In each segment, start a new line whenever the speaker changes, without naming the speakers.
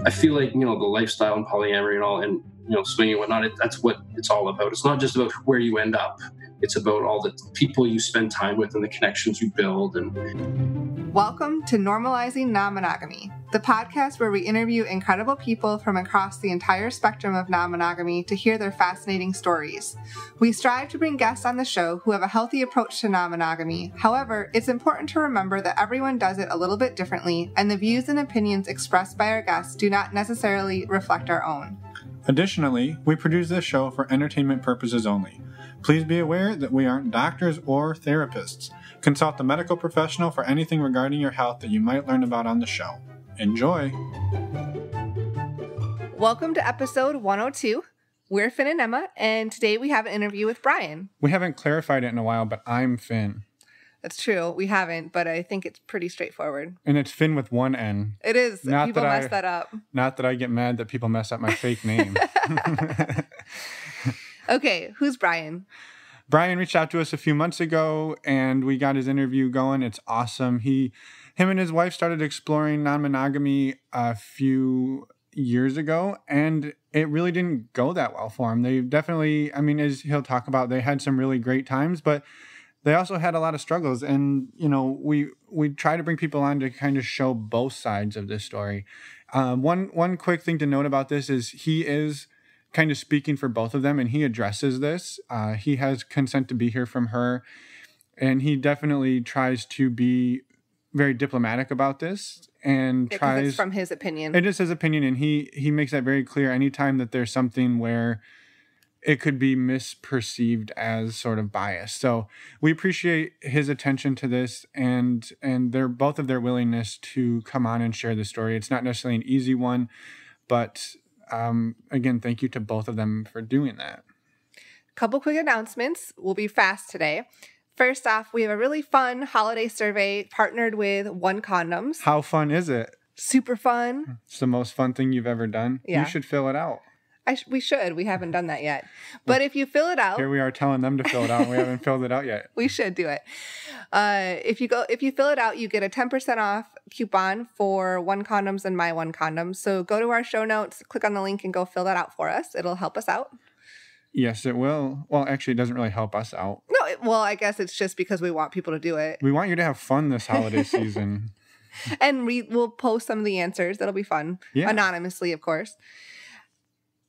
I feel like, the lifestyle and polyamory and all, and, swinging and whatnot, that's what it's all about. It's not just about where you end up. It's about all the people you spend time with and the connections you build. And
welcome to Normalizing Non-Monogamy, the podcast where we interview incredible people from across the entire spectrum of non-monogamy to hear their fascinating stories. We strive to bring guests on the show who have a healthy approach to non-monogamy. However, it's important to remember that everyone does it a little bit differently, and the views and opinions expressed by our guests do not necessarily reflect our own.
Additionally, we produce this show for entertainment purposes only. Please be aware that we aren't doctors or therapists. Consult a medical professional for anything regarding your health that you might learn about on the show. Enjoy!
Welcome to episode 102. We're Finn and Emma, and today we have an interview with Brian.
We haven't clarified it in a while, but I'm Finn.
That's true. We haven't, but I think it's pretty straightforward.
And it's Finn with one N.
It is. People mess that up.
Not that I get mad that people mess up my fake name.
Okay, who's Brian?
Brian reached out to us a few months ago, and we got his interview going. It's awesome. Him and his wife started exploring non-monogamy a few years ago, and it really didn't go that well for him. They definitely, as he'll talk about, they had some really great times, but they also had a lot of struggles. And, we try to bring people on to kind of show both sides of this story. One quick thing to note about this is he is kind of speaking for both of them, and he addresses this. He has consent to be here from her, and he definitely tries to be very diplomatic about this and tries.
It's from his opinion.
It is his opinion, and he makes that very clear. Anytime that there's something where it could be misperceived as sort of bias. So we appreciate his attention to this and both of their willingness to come on and share the story. It's not necessarily an easy one, but again, thank you to both of them for doing that.
Couple quick announcements. We'll be fast today. First off, we have a really fun holiday survey partnered with One Condoms.
How fun is it?
Super fun.
It's the most fun thing you've ever done.
Yeah.
You should fill it out.
We should. We haven't done that yet. But if you fill it out...
Here we are telling them to fill it out. We haven't filled it out yet.
We should do it. If you fill it out, you get a 10% off coupon for One Condoms and My One Condoms. So go to our show notes, click on the link, and go fill that out for us. It'll help us out.
Yes, it will. Well, actually, it doesn't really help us out.
No, I guess it's just because we want people to do it.
We want you to have fun this holiday season.
And we'll post some of the answers. That'll be fun. Yeah. Anonymously, of course.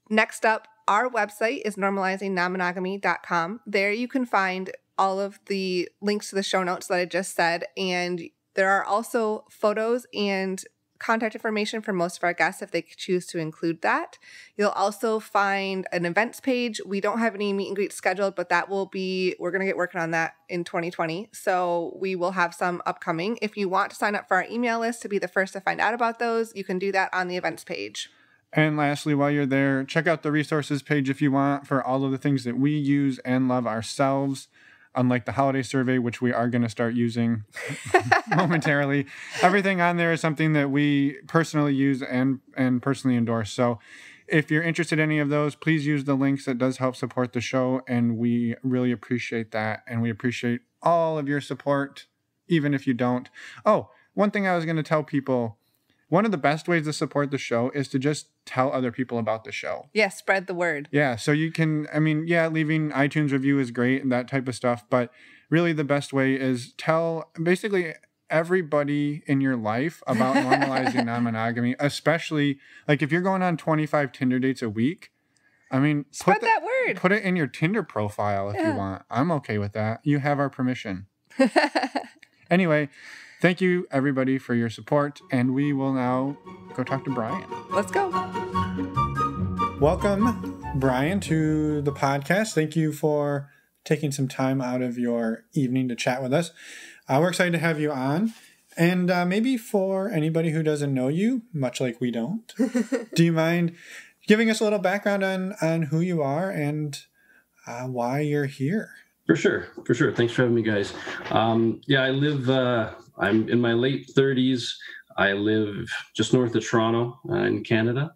Next up, our website is normalizingnonmonogamy.com. There you can find all of the links to the show notes that I just said. And there are also photos and contact information for most of our guests if they choose to include that. You'll also find an events page. We don't have any meet and greets scheduled, but we're going to get working on that in 2020. So we will have some upcoming. If you want to sign up for our email list to be the first to find out about those, you can do that on the events page.
And lastly, while you're there, check out the resources page if you want for all of the things that we use and love ourselves. Unlike the holiday survey, which we are going to start using momentarily. Everything on there is something that we personally use and personally endorse. So if you're interested in any of those, please use the links. That does help support the show, and we really appreciate that. And we appreciate all of your support, even if you don't. Oh, one thing I was going to tell people, one of the best ways to support the show is to just tell other people about the show.
Yeah, spread the word.
Yeah, so you can, leaving iTunes review is great and that type of stuff, but really the best way is tell basically everybody in your life about normalizing non-monogamy, especially like if you're going on 25 Tinder dates a week,
spread that word.
Put it in your Tinder profile if you want. I'm okay with that. You have our permission. Anyway, thank you, everybody, for your support, and we will now go talk to Brian.
Let's go.
Welcome, Brian, to the podcast. Thank you for taking some time out of your evening to chat with us. We're excited to have you on. And maybe for anybody who doesn't know you, much like we don't, do you mind giving us a little background on who you are and why you're here?
For sure. Thanks for having me, guys. I'm in my late 30s. I live just north of Toronto in Canada.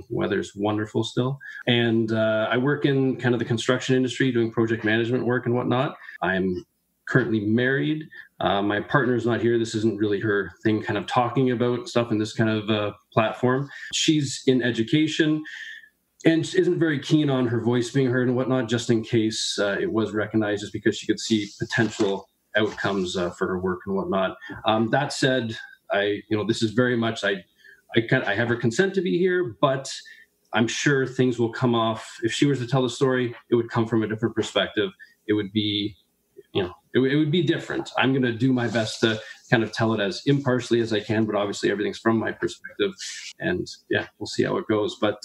Weather's wonderful still. And I work in kind of the construction industry doing project management work and whatnot. I'm currently married. My partner's not here. This isn't really her thing, kind of talking about stuff in this kind of platform. She's in education and isn't very keen on her voice being heard and whatnot, just in case it was recognized, just because she could see potential outcomes for her work and whatnot. That said, this is very much, I have her consent to be here, but I'm sure things will come off. If she was to tell the story, it would come from a different perspective. It would be, it would be different. I'm going to do my best to kind of tell it as impartially as I can, but obviously everything's from my perspective. And yeah, we'll see how it goes. But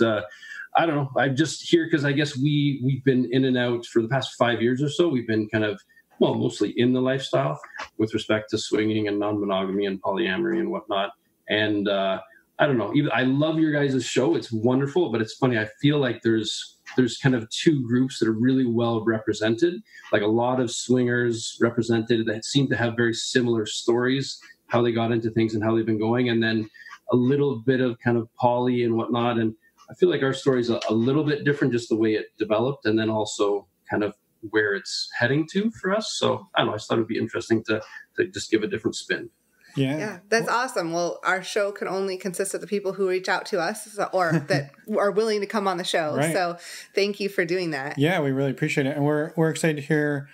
I don't know. I'm just here because I guess we've been in and out for the past 5 years or so. We've been kind of, mostly in the lifestyle with respect to swinging and non-monogamy and polyamory and whatnot. And I don't know. I love your guys' show. It's wonderful, but it's funny. I feel like there's kind of two groups that are really well represented, like a lot of swingers represented that seem to have very similar stories, how they got into things and how they've been going, and then a little bit of kind of poly and whatnot. And I feel like our story is a little bit different, just the way it developed, and then also kind of where it's heading to for us. So I don't know. I just thought it would be interesting to just give a different spin.
Yeah, that's awesome. Well, our show can only consist of the people who reach out to us or that are willing to come on the show. Right. So thank you for doing that.
Yeah, we really appreciate it. And we're excited to hear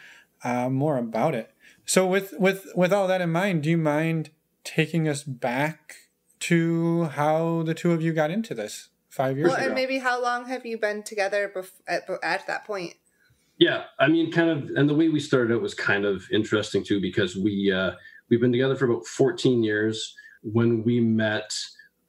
more about it. So with all that in mind, do you mind taking us back to how the two of you got into this 5 years ago?
And maybe how long have you been together at that point?
Yeah, I mean, kind of, and the way we started out was kind of interesting too, because we've been together for about 14 years. When we met,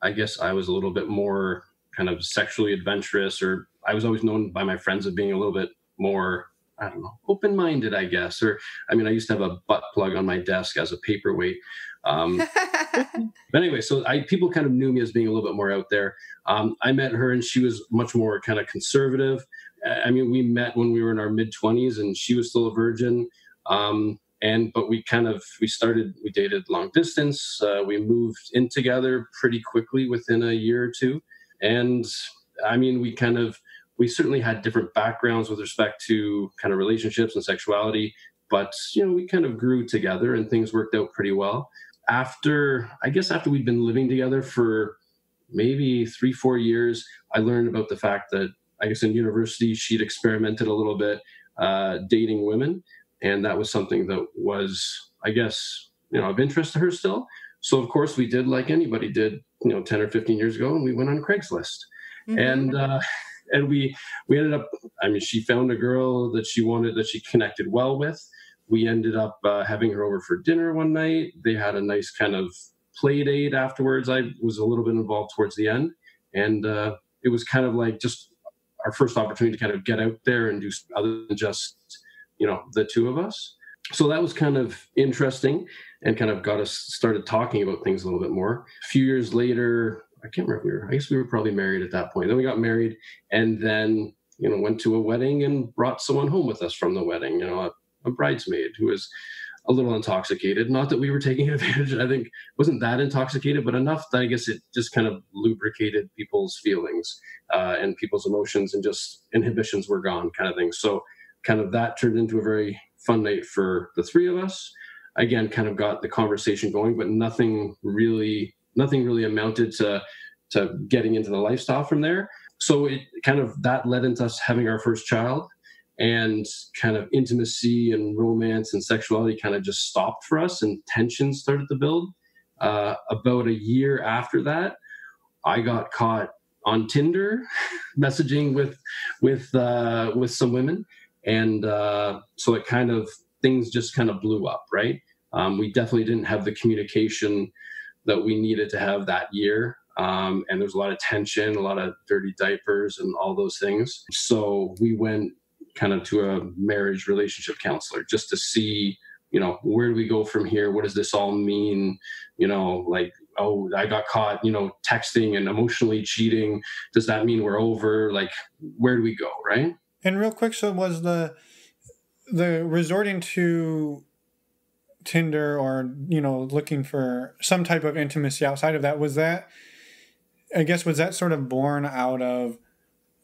I guess I was a little bit more kind of sexually adventurous, or I was always known by my friends as being a little bit more, I don't know, open-minded, I guess. Or, I mean, I used to have a butt plug on my desk as a paperweight. But anyway, so people kind of knew me as being a little bit more out there. I met her and she was much more kind of conservative. I mean, we met when we were in our mid-20s and she was still a virgin. But we dated long distance. We moved in together pretty quickly within a year or two. And I mean, we certainly had different backgrounds with respect to kind of relationships and sexuality, but, we kind of grew together and things worked out pretty well. After we'd been living together for maybe 3-4 years, I learned about the fact that, I guess in university, she'd experimented a little bit dating women. And that was something that was, I guess, of interest to her still. So, of course, we did like anybody did, 10 or 15 years ago, and we went on Craigslist. Mm-hmm. And we ended up, I mean, she found a girl that she connected well with. We ended up having her over for dinner one night. They had a nice kind of play date afterwards. I was a little bit involved towards the end. And it was kind of like just our first opportunity to kind of get out there and do other than just the two of us. So that was kind of interesting and kind of got us started talking about things a little bit more. A few years later, I can't remember, I guess we were probably married at that point. Then we got married and then, went to a wedding and brought someone home with us from the wedding, a bridesmaid who was a little intoxicated. Not that we were taking advantage. I think wasn't that intoxicated, but enough that I guess it just kind of lubricated people's feelings and people's emotions and just inhibitions were gone kind of thing. So kind of that turned into a very fun night for the three of us. Again, kind of got the conversation going, but nothing really amounted to getting into the lifestyle from there. So it kind of that led into us having our first child, and kind of intimacy and romance and sexuality kind of just stopped for us, and tension started to build. About a year after that, I got caught on Tinder messaging with some women. And so it kind of, things just kind of blew up, right? We definitely didn't have the communication that we needed to have that year. And there was a lot of tension, a lot of dirty diapers and all those things. So we went kind of to a marriage relationship counselor just to see, where do we go from here? What does this all mean? Oh, I got caught, texting and emotionally cheating. Does that mean we're over? Like, where do we go, right?
And real quick, so was the resorting to Tinder or, looking for some type of intimacy outside of that, was that sort of born out of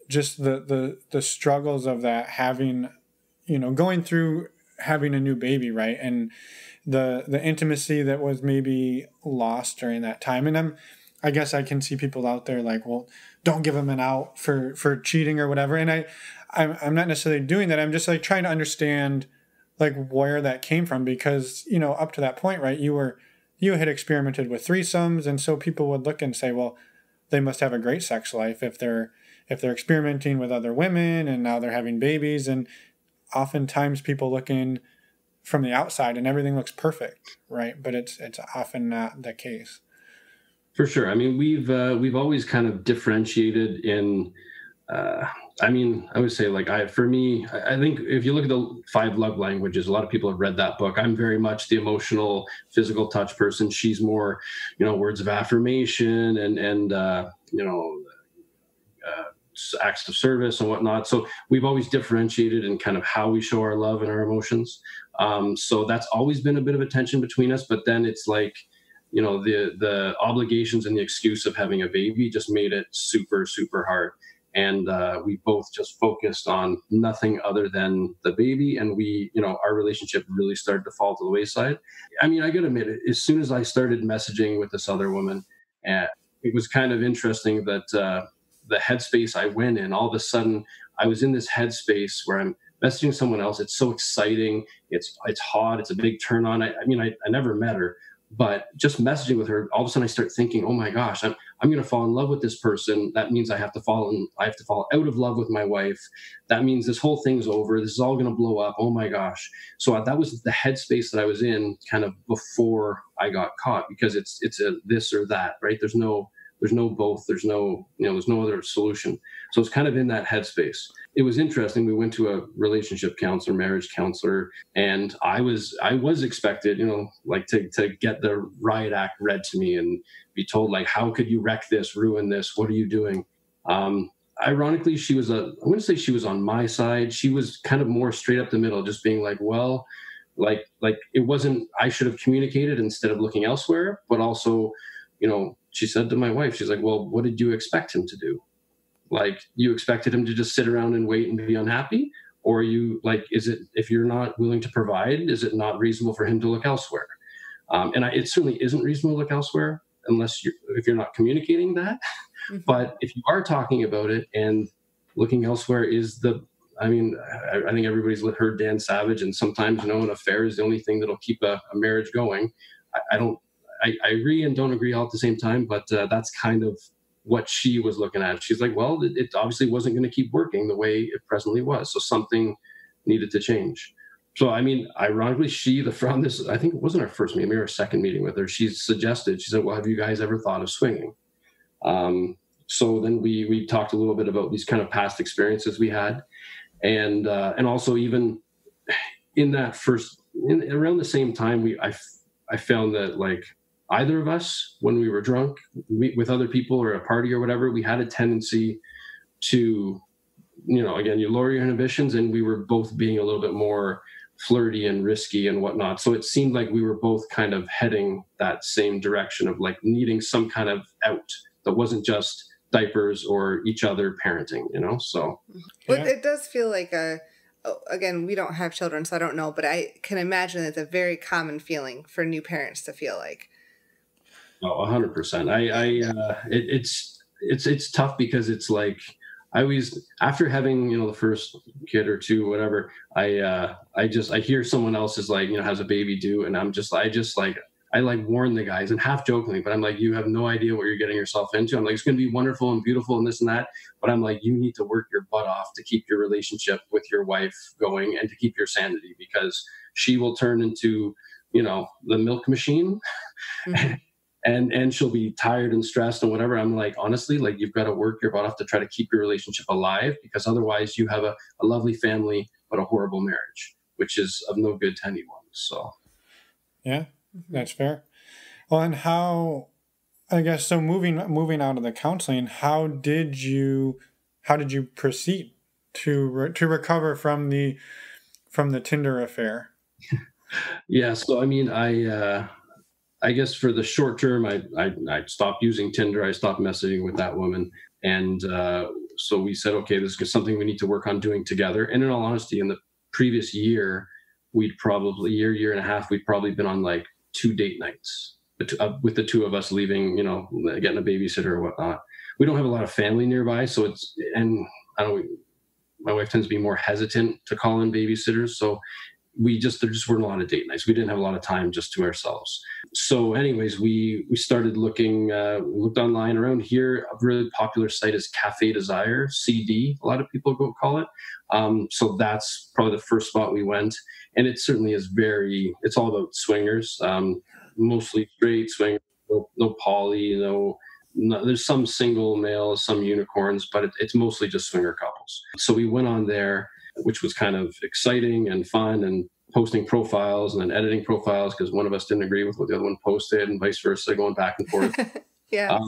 just the struggles of that, having, going through having a new baby, right? And the intimacy that was maybe lost during that time. And I guess I can see people out there like, well, don't give them an out for cheating or whatever. And I'm not necessarily doing that. I'm just like trying to understand like where that came from, because, you know, up to that point, right, you had experimented with threesomes, and so people would look and say, well, they must have a great sex life if they're experimenting with other women and now they're having babies. And oftentimes people look in from the outside and everything looks perfect, right? But it's often not the case.
For sure. I mean, we've always kind of differentiated in. I mean, I would say like for me, I think if you look at the 5 love languages, a lot of people have read that book. I'm very much the emotional, physical touch person. She's more, you know, words of affirmation and acts of service and whatnot. So we've always differentiated in kind of how we show our love and our emotions. So that's always been a bit of a tension between us. But then it's like, you know, the obligations and the excuse of having a baby just made it super, super hard. And we both just focused on nothing other than the baby. And our relationship really started to fall to the wayside. I mean, I got to admit, as soon as I started messaging with this other woman, it was kind of interesting that the headspace I went in, all of a sudden I was in this headspace where I'm messaging someone else. It's so exciting. It's hot. It's a big turn on. I mean, I never met her, but just messaging with her, all of a sudden I start thinking, oh my gosh, I'm going to fall in love with this person. That means I have to fall out of love with my wife. That means this whole thing's over. This is all going to blow up. Oh my gosh. So that was the headspace that I was in kind of before I got caught, because it's a this or that, right? There's no both. There's no other solution. So it's kind of in that headspace. It was interesting. We went to a relationship counselor, marriage counselor, and I was expected, you know, like to get the riot act read to me and be told like, how could you wreck this, ruin this? What are you doing? Ironically, I wouldn't say she was on my side. She was kind of more straight up the middle, just being like, well, like it wasn't, I should have communicated instead of looking elsewhere, but also, you know, she said to my wife, she's like, well, what did you expect him to do? Like, you expected him to just sit around and wait and be unhappy? Or if you're not willing to provide, is it not reasonable for him to look elsewhere? It certainly isn't reasonable to look elsewhere if you're not communicating that. Mm-hmm. But if you are talking about it and looking elsewhere I think everybody's heard Dan Savage, and sometimes, you know, an affair is the only thing that'll keep a marriage going. I agree and don't agree all at the same time, but that's kind of what she was looking at. She's like, well, it obviously wasn't going to keep working the way it presently was. So something needed to change. So, I mean, ironically, from this, I think it wasn't our first meeting, maybe our second meeting with her, she said, well, have you guys ever thought of swinging? So then we talked a little bit about these kind of past experiences we had. And also even in that around the same time, I found that like, either of us, when we were drunk with other people or a party or whatever, we had a tendency to, you know, again, you lower your inhibitions, and we were both being a little bit more flirty and risky and whatnot. So it seemed like we were both kind of heading that same direction of like needing some kind of out that wasn't just diapers or each other parenting, you know? So.
Well, it does feel like again, we don't have children, so I don't know, but I can imagine it's a very common feeling for new parents to feel like.
Oh, 100%. It's tough because it's like, I always, after having, you know, the first kid or two, whatever, I hear someone else is like, you know, has a baby due, and I warn the guys, and half jokingly, but I'm like, you have no idea what you're getting yourself into. I'm like, it's going to be wonderful and beautiful and this and that, but I'm like, you need to work your butt off to keep your relationship with your wife going and to keep your sanity, because she will turn into, you know, the milk machine. Mm-hmm. And she'll be tired and stressed and whatever. I'm like, honestly, like, you've got to work your butt off to try to keep your relationship alive, because otherwise you have a lovely family, but a horrible marriage, which is of no good to anyone. So.
Yeah, that's fair. Well, and how, I guess, so moving out of the counseling, how did you proceed to recover from the Tinder affair?
Yeah. So, I mean, I guess for the short term, I stopped using Tinder. I stopped messaging with that woman. And so we said, okay, this is something we need to work on doing together. And in all honesty, in the previous year, we'd probably year and a half, we'd probably been on like 2 date nights with the two of us leaving, getting a babysitter or whatnot. We don't have a lot of family nearby, so and I don't know, my wife tends to be more hesitant to call in babysitters. So there just weren't a lot of date nights. We didn't have a lot of time just to ourselves. So anyways, we started looked online around here. A really popular site is Cafe Desire, CD, a lot of people call it. So that's probably the first spot we went. And it certainly is it's all about swingers, mostly straight swingers, no poly, there's some single males, some unicorns, but it's mostly just swinger couples. So we went on there, which was kind of exciting and fun, and posting profiles and then editing profiles because one of us didn't agree with what the other one posted and vice versa, going back and forth.
Yeah.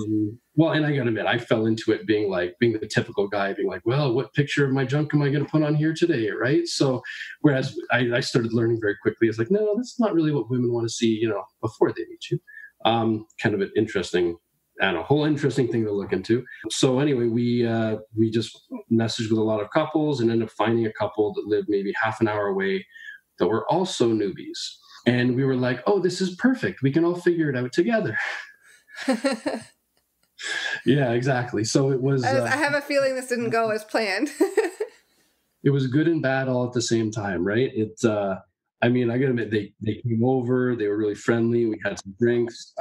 Well, and I gotta admit, I fell into it being the typical guy, being like, well, what picture of my junk am I going to put on here today, right? So whereas I started learning very quickly, it's like, no, that's not really what women want to see, before they meet you. Kind of an interesting, whole interesting thing to look into. So anyway, we just messaged with a lot of couples and ended up finding a couple that lived maybe half an hour away that were also newbies. And we were like, oh, this is perfect. We can all figure it out together. Yeah, exactly. So it was...
I have a feeling this didn't go as planned.
It was good and bad all at the same time, right? I gotta admit, they came over, they were really friendly, we had some drinks.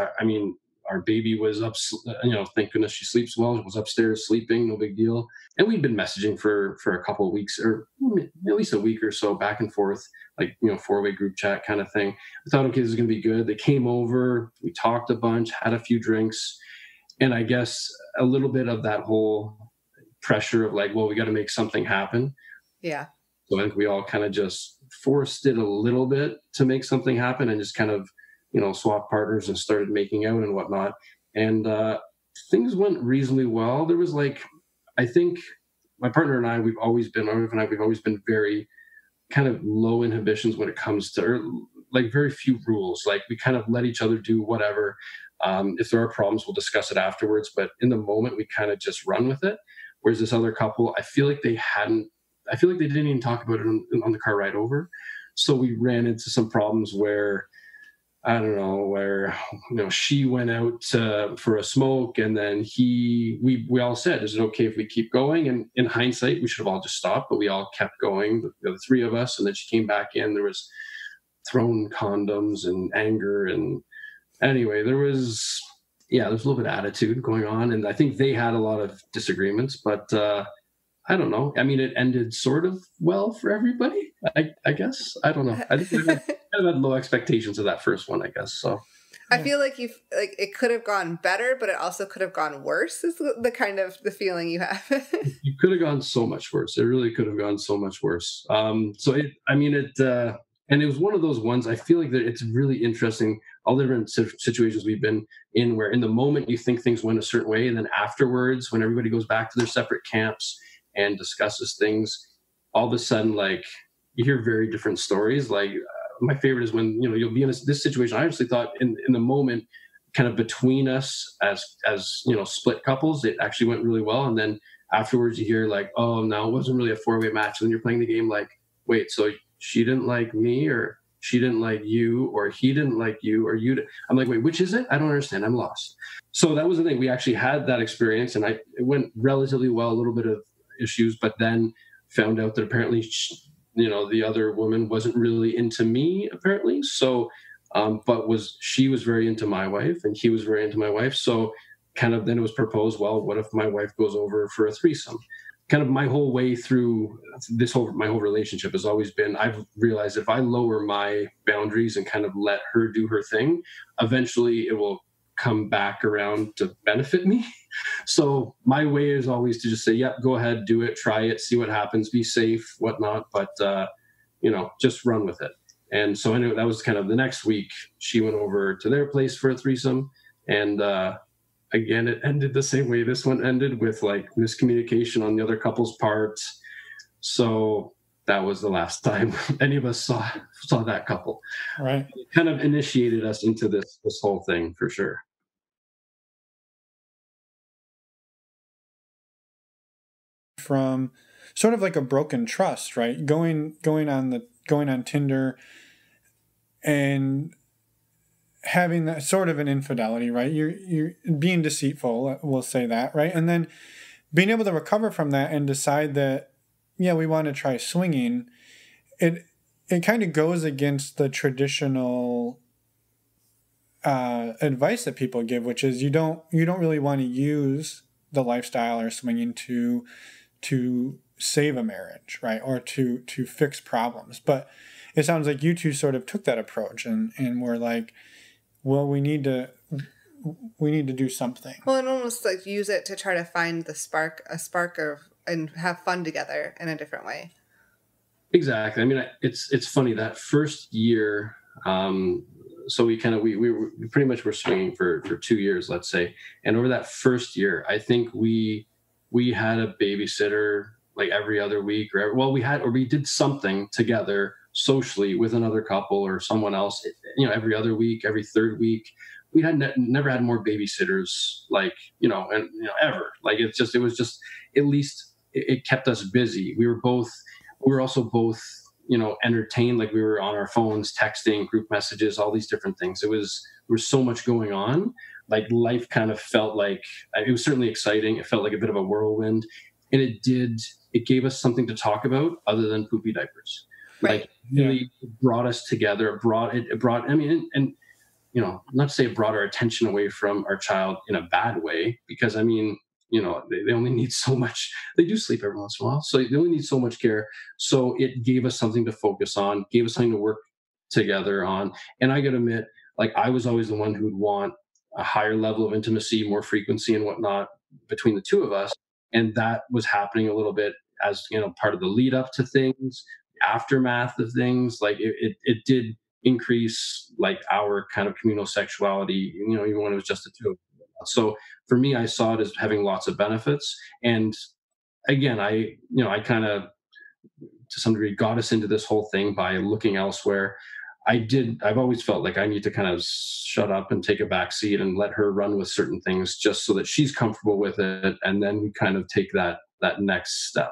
Our baby was up, thank goodness she sleeps well, was upstairs sleeping, no big deal. And we'd been messaging for a couple of weeks, or at least a week or so, back and forth, like, 4-way group chat kind of thing. I thought, okay, this is gonna be good. They came over, we talked a bunch, had a few drinks, and I guess a little bit of that whole pressure of like, well, we got to make something happen.
Yeah.
So I think we all kind of just forced it a little bit to make something happen, and just kind of, swapped partners and started making out and whatnot. And things went reasonably well. There was I think my partner and I, my wife and I, we've always been very kind of low inhibitions when it comes to, or very few rules. Like we kind of let each other do whatever. If there are problems, we'll discuss it afterwards. But in the moment, we kind of just run with it. Whereas this other couple, I feel like they didn't even talk about it on the car ride over. So we ran into some problems where, I don't know, where, she went out for a smoke, and then we all said, is it okay if we keep going? And in hindsight, we should have all just stopped, but we all kept going, the three of us. And then she came back in, there was thrown condoms and anger. And anyway, there was a little bit of attitude going on. And I think they had a lot of disagreements, but I don't know. It ended sort of well for everybody, I guess. I don't know. I think I had low expectations of that first one, I guess. So
I feel like it could have gone better, but it also could have gone worse, is the kind of the feeling you have.
It could have gone so much worse. It really could have gone so much worse. And it was one of those ones, I feel like that it's really interesting, all the different situations we've been in, where in the moment you think things went a certain way, and then afterwards, when everybody goes back to their separate camps and discusses things, all of a sudden, you hear very different stories. My favorite is when, you'll be in this situation. I actually thought in the moment, kind of between us as split couples, it actually went really well. And then afterwards you hear oh, no, it wasn't really a 4-way match. And then you're playing the game wait, so she didn't like me, or she didn't like you, or he didn't like you, or you I'm like, wait, which is it? I don't understand. I'm lost. So that was the thing. We actually had that experience, and it went relatively well, a little bit of issues, but then found out that apparently the other woman wasn't really into me, apparently. So she was very into my wife, and he was very into my wife. So kind of then it was proposed, well, what if my wife goes over for a threesome? Kind of my whole way through my whole relationship has always been, I've realized if I lower my boundaries and kind of let her do her thing, eventually it will come back around to benefit me. So my way is always to just say, yep, go ahead, do it, try it, see what happens, be safe, whatnot, but just run with it. And so anyway, that was kind of the next week. She went over to their place for a threesome, and again, it ended the same way this one ended, with miscommunication on the other couple's part. So that was the last time any of us saw that couple.
Right.
It kind of initiated us into this whole thing, for sure.
From sort of like a broken trust, right? Going going on Tinder and having that sort of an infidelity, right? You're being deceitful, we'll say that, right? And then being able to recover from that and decide that, yeah, we want to try swinging, it kind of goes against the traditional advice that people give, which is you don't really want to use the lifestyle or swinging to save a marriage, right? Or to fix problems. But it sounds like you two sort of took that approach and were like, well, we need to do something.
Well, and almost like use it to try to find a spark and have fun together in a different way.
Exactly. I mean, it's funny that first year. So we pretty much were swinging for 2 years, let's say. And over that first year, I think we had a babysitter like every other week, we did something together socially with another couple or someone else, every other week, every third week. We had never had more babysitters, ever. Like it was just, at least it kept us busy. We were also both, entertained. Like we were on our phones, texting, group messages, all these different things. There was so much going on. Like life kind of felt like, it was certainly exciting. It felt like a bit of a whirlwind, and it gave us something to talk about other than poopy diapers.
Right.
Like really brought us together. Not to say it brought our attention away from our child in a bad way, because they only need so much. They do sleep every once in a while, so they only need so much care. So it gave us something to focus on, gave us something to work together on. And I got to admit, like I was always the one who would want a higher level of intimacy, more frequency and whatnot between the two of us. And that was happening a little bit as, part of the lead up to things, aftermath of things. Like it did increase like our kind of communal sexuality, even when it was just the two of us. So for me, I saw it as having lots of benefits. And again, I kind of, to some degree, got us into this whole thing by looking elsewhere. I've always felt like I need to kind of shut up and take a back seat and let her run with certain things just so that she's comfortable with it. And then we kind of take that next step.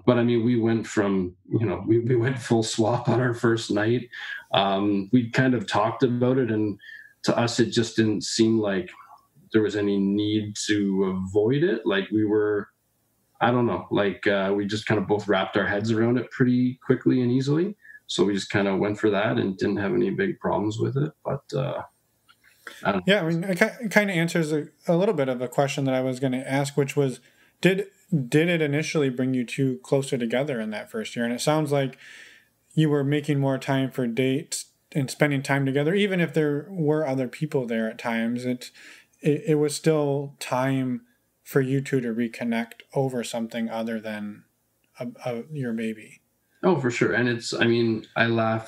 But I mean, we went from, we went full swap on our first night. We kind of talked about it, and to us, it just didn't seem like there was any need to avoid it. Like we were, I don't know, like we just kind of both wrapped our heads around it pretty quickly and easily. So we just kind of went for that and didn't have any big problems with it. But I don't know.
Yeah, I mean, it kind of answers a little bit of a question that I was going to ask, which was, did it initially bring you two closer together in that first year? And it sounds like you were making more time for dates and spending time together, even if there were other people there at times. It was still time for you two to reconnect over something other than your baby.
Oh, for sure. And I laugh.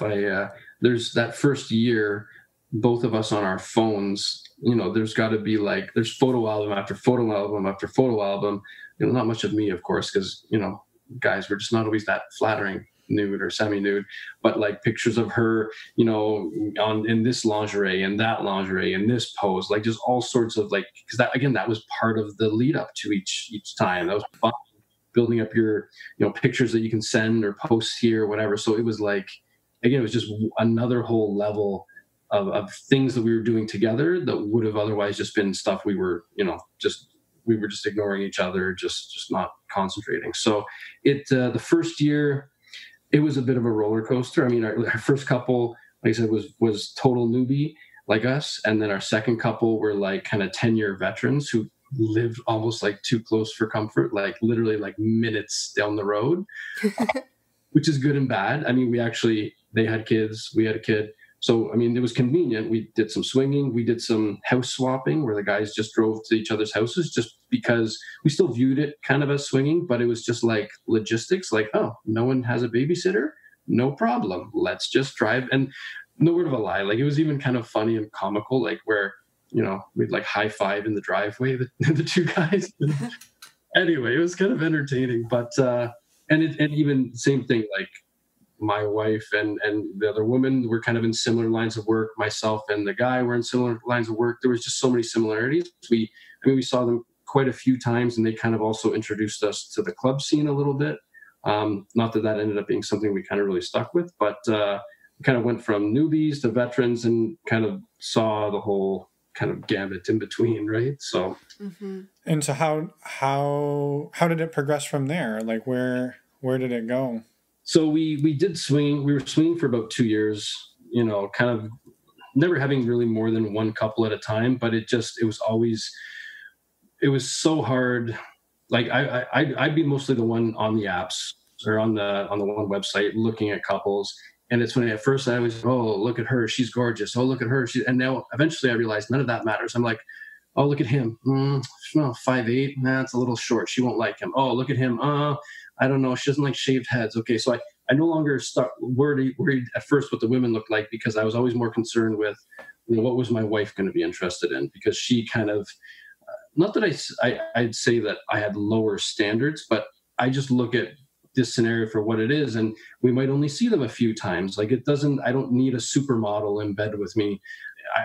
There's that first year, both of us on our phones, there's got to be like, there's photo album after photo album after photo album. Not much of me, of course, because, guys, we're just not always that flattering, nude or semi-nude, but like pictures of her, in this lingerie and that lingerie and this pose, like just all sorts of like, because that was part of the lead up to each time. That was fun. Building up your, pictures that you can send or post here or whatever. So it was like, again, it was just another whole level of things that we were doing together that would have otherwise just been stuff we were, we were just ignoring each other, just not concentrating. So the first year, it was a bit of a roller coaster. I mean, our first couple, like I said, was total newbie like us. And then our second couple were like kind of 10-year veterans who lived almost like too close for comfort, like literally like minutes down the road, which is good and bad. I mean, they had kids, we had a kid. So, I mean, it was convenient. We did some swinging. We did some house swapping where the guys just drove to each other's houses just because we still viewed it kind of as swinging, but it was just like logistics, like, oh, no one has a babysitter? No problem. Let's just drive. And no word of a lie. Like it was even kind of funny and comical, like where, we'd like high five in the driveway, the two guys. Anyway, it was kind of entertaining, but, and even same thing, like my wife and the other woman were kind of in similar lines of work. Myself and the guy were in similar lines of work. There was just so many similarities. We saw them quite a few times, and they kind of also introduced us to the club scene a little bit. Not that ended up being something we kind of really stuck with, but we kind of went from newbies to veterans and kind of saw the whole kind of gamut in between, right? So,
and so how did it progress from there? Like where did it go?
So we did swing. We were swinging for about 2 years. Kind of never having really more than one couple at a time, but it was so hard. Like I'd be mostly the one on the apps or on the one website looking at couples. And it's funny, at first I was, oh, look at her, she's gorgeous. Oh, look at her. And now eventually I realized none of that matters. I'm like, oh, look at him. 5'8". Nah, it's a little short. She won't like him. Oh, look at him. I don't know. She doesn't like shaved heads. Okay. So I no longer worried at first what the women looked like, because I was always more concerned with, what was my wife going to be interested in? Because she kind of, not that I'd say that I had lower standards, but I just look at this scenario for what it is, and we might only see them a few times. Like I don't need a supermodel in bed with me.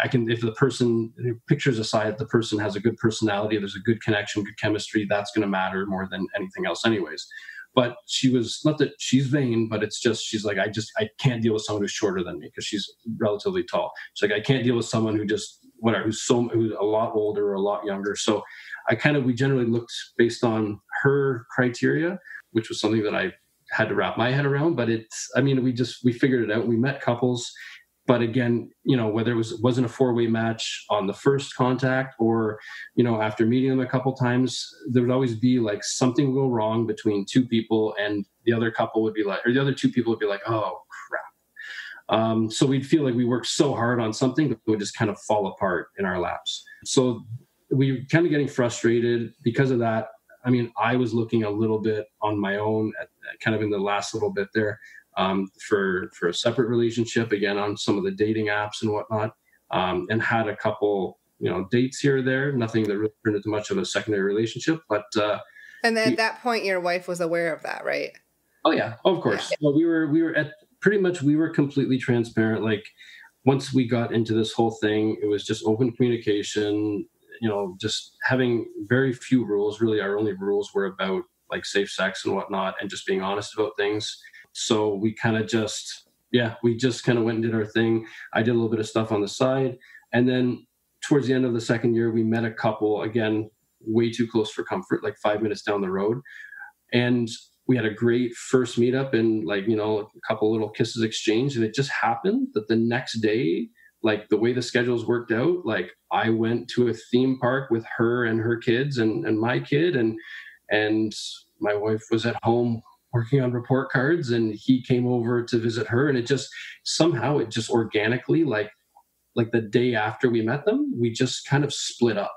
I can, if the person, pictures aside, if the person has a good personality, there's a good connection, good chemistry, that's going to matter more than anything else anyways. But she was, not that she's vain, but it's just, she's like, I can't deal with someone who's shorter than me, because she's relatively tall. She's like, I can't deal with someone who just, who's a lot older or a lot younger. So we generally looked based on her criteria, which was something that I had to wrap my head around. But we figured it out. We met couples. But again, whether it wasn't a 4-way match on the first contact, or, after meeting them a couple times, there would always be like something go wrong between two people, and the other couple would be like, or the other two people would be like, oh crap. So we'd feel like we worked so hard on something that it would just kind of fall apart in our laps. So we were kind of getting frustrated because of that. I was looking a little bit on my own, kind of in the last little bit there, for a separate relationship, again, on some of the dating apps and whatnot, and had a couple, dates here or there, nothing that really turned into much of a secondary relationship. But
and at that point, your wife was aware of that, right?
Oh yeah, of course. Yeah. Well, we were completely transparent. Like, once we got into this whole thing, it was just open communication. Just having very few rules. Really, our only rules were about like safe sex and whatnot, and just being honest about things. So we kind of just kind of went and did our thing. I did a little bit of stuff on the side. And then towards the end of the second year, we met a couple, again, way too close for comfort, like 5 minutes down the road. And we had a great first meetup and a couple little kisses exchanged. And it just happened that the next day, like the way the schedules worked out, like I went to a theme park with her and her kids and my kid, and my wife was at home working on report cards, and he came over to visit her. And it just organically, like the day after we met them, we just kind of split up,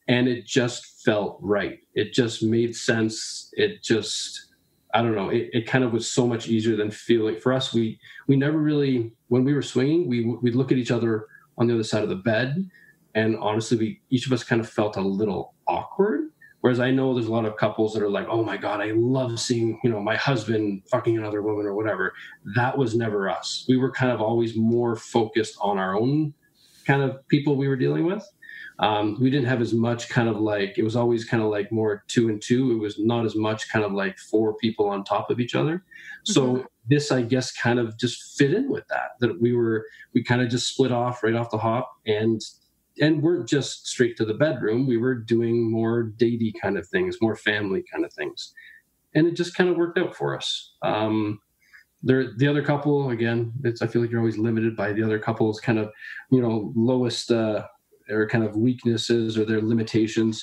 and it just felt right. It just made sense. It just, I don't know. It kind of was so much easier than feeling. For us, we never really, when we were swinging, we'd look at each other on the other side of the bed, and honestly, each of us kind of felt a little awkward. Whereas I know there's a lot of couples that are like, oh my God, I love seeing, my husband fucking another woman or whatever. That was never us. We were kind of always more focused on our own kind of people we were dealing with. We didn't have as much kind of like, it was always kind of like more 2 and 2. It was not as much kind of like 4 people on top of each other. So this, I guess, kind of just fit in with that we kind of just split off right off the hop, and weren't just straight to the bedroom. We were doing more datey kind of things, more family kind of things. And it just kind of worked out for us. The other couple, again, I feel like you're always limited by the other couple's kind of, lowest or kind of weaknesses or their limitations.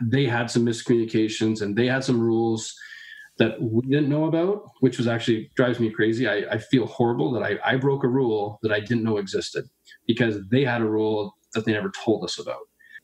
They had some miscommunications, and they had some rules that we didn't know about, which was actually drives me crazy. I feel horrible that I broke a rule that I didn't know existed, because they had a rule that they never told us about.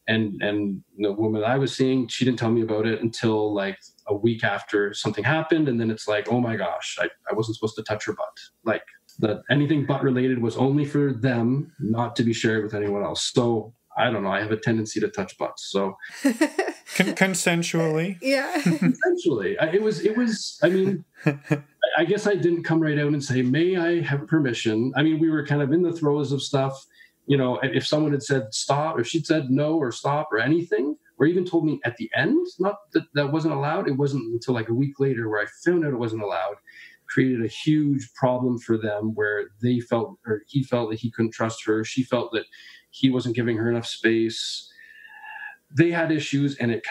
And the woman that I was seeing, she didn't tell me about it until like a week after something happened. And then it's like, oh my gosh, I wasn't supposed to touch her butt. Like, that anything butt related was only for them, not to be shared with anyone else. So I don't know. I have a tendency to touch butts. So
consensually.
Yeah.
Consensually. It was, I guess I didn't come right out and say, may I have permission? We were kind of in the throes of stuff. If someone had said stop, if she'd said no or stop or anything, or even told me at the end, not that that wasn't allowed. It wasn't until like a week later where I found out it wasn't allowed. Created a huge problem for them where they felt, or he felt that he couldn't trust her. She felt that he wasn't giving her enough space. They had issues, and it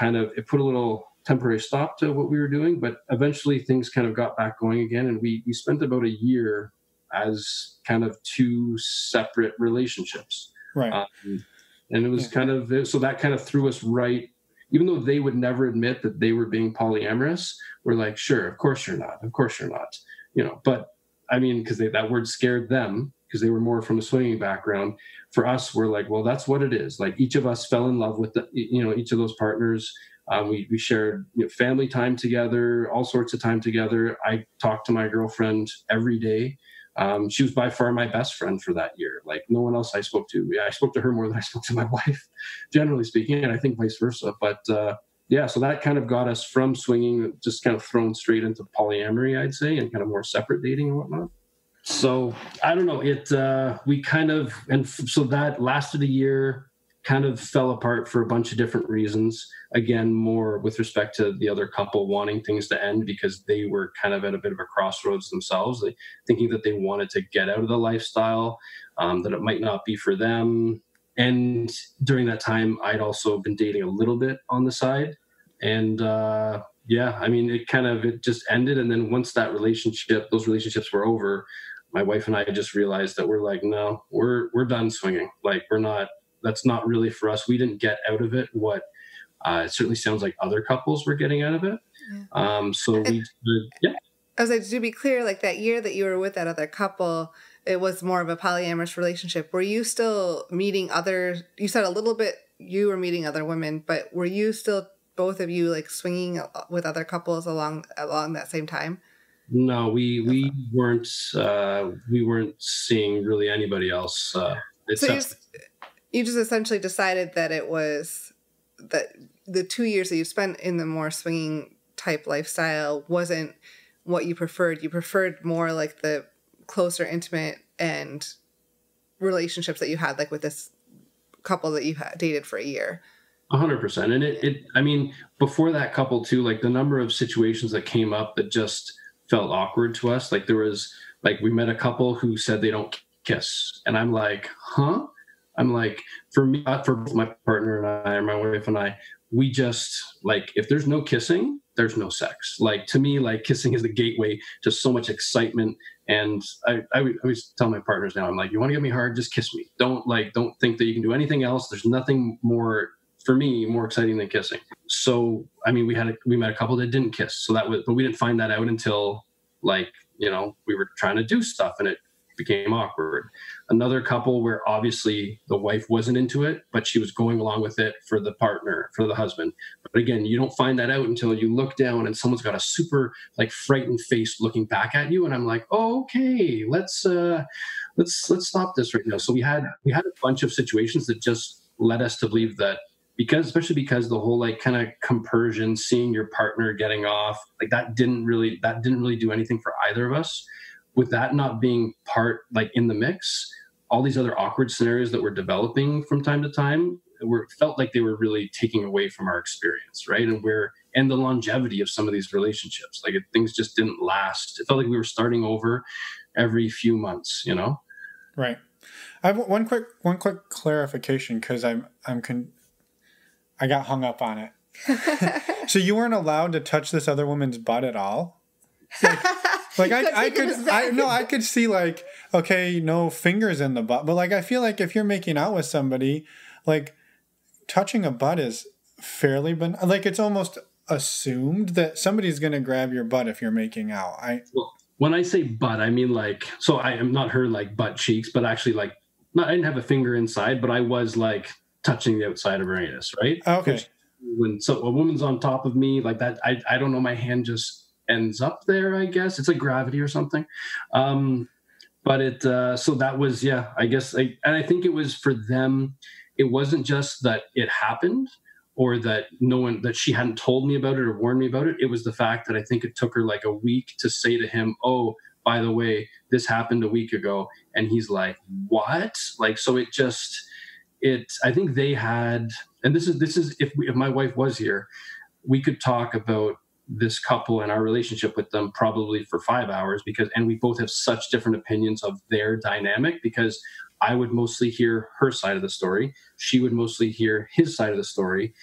put a little temporary stop to what we were doing, but eventually things kind of got back going again. And we spent about a year as kind of two separate relationships.
Right.
And it was so that kind of threw us right, even though they would never admit that they were being polyamorous. We're like, sure, of course you're not. Of course you're not. But I mean, because that word scared them, because they were more from a swinging background. For us, we're like, well, that's what it is. Like each of us fell in love with each of those partners. We shared family time together, all sorts of time together. I talked to my girlfriend every day. She was by far my best friend for that year. Like no one else I spoke to. Yeah, I spoke to her more than I spoke to my wife, generally speaking, and I think vice versa. But so that kind of got us from swinging, just kind of thrown straight into polyamory, I'd say, and kind of more separate dating and whatnot. So I don't know. So that lasted a year. Kind of fell apart for a bunch of different reasons. Again, more with respect to the other couple wanting things to end because they were kind of at a bit of a crossroads themselves, thinking that they wanted to get out of the lifestyle, that it might not be for them. And during that time, I'd also been dating a little bit on the side. And it just ended. And then once those relationships were over, my wife and I just realized that we're like, no, we're done swinging. Like that's not really for us. We didn't get out of it what it certainly sounds like other couples were getting out of it. Yeah.
I was like, to be clear, like that year that you were with that other couple, it was more of a polyamorous relationship. Were you still meeting you said a little bit you were meeting other women, but were you still, both of you, like swinging with other couples along that same time?
No, we weren't seeing really anybody else.
You just essentially decided that it was that the 2 years that you spent in the more swinging type lifestyle wasn't what you preferred. You preferred more like the closer, intimate and relationships that you had, like with this couple that you had dated for a year.
100%. And before that couple too, like the number of situations that came up that just felt awkward to us. Like there was, like we met a couple who said they don't kiss. And I'm like, huh? I'm like, for me, for my partner and I, or my wife and I, we just like, if there's no kissing, there's no sex. Like to me, like kissing is the gateway to so much excitement. And I always tell my partners now, I'm like, you want to get me hard, just kiss me. Don't think that you can do anything else. There's nothing more, for me, more exciting than kissing. So, we met a couple that didn't kiss. But we didn't find that out until we were trying to do stuff and it became awkward. Another couple where obviously the wife wasn't into it, but she was going along with it for the partner, for the husband. But again, you don't find that out until you look down and someone's got a super frightened face looking back at you. And I'm like, oh, okay, let's stop this right now. So we had a bunch of situations that just led us to believe that especially because the whole kind of compersion, seeing your partner getting off, that didn't really do anything for either of us. With that not being part in the mix, all these other awkward scenarios that were developing from time to time felt like they were really taking away from our experience, right? And the longevity of some of these relationships, things just didn't last. It felt like we were starting over every few months,
Right. I have one quick clarification because I got hung up on it. So you weren't allowed to touch this other woman's butt at all? I could see okay, no fingers in the butt, but I feel like if you're making out with somebody, touching a butt is fairly it's almost assumed that somebody's going to grab your butt if you're making out.
Well, when I say butt, I mean so I am not her butt cheeks, but actually I didn't have a finger inside, but I was touching the outside of her anus, right?
Okay.
When a woman's on top of me like that, I don't know, my hand just ends up there, I guess. It's like gravity or something. But so that was, I guess, and I think it was for them, it wasn't just that it happened or that that she hadn't told me about it or warned me about it. It was the fact that I think it took her a week to say to him, oh, by the way, this happened a week ago. And he's like, what? So I think they had, and this is if my wife was here, we could talk about this couple and our relationship with them probably for 5 hours, and we both have such different opinions of their dynamic, because I would mostly hear her side of the story. She would mostly hear his side of the story.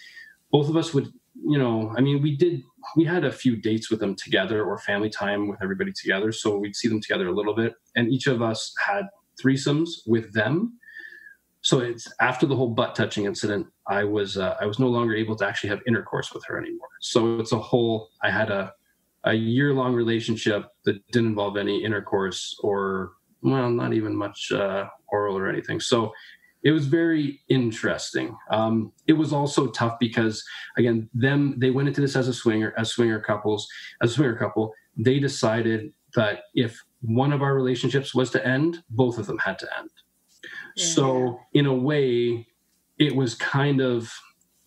Both of us would, we had a few dates with them together, or family time with everybody together. So we'd see them together a little bit, and each of us had threesomes with them. So it's after the whole butt touching incident, I was no longer able to actually have intercourse with her anymore. So I had a year-long relationship that didn't involve any intercourse, or, well, not even much oral or anything. So it was very interesting. It was also tough because, again, they went into this as a swinger couple. They decided that if one of our relationships was to end, both of them had to end. Yeah. So in a way, it was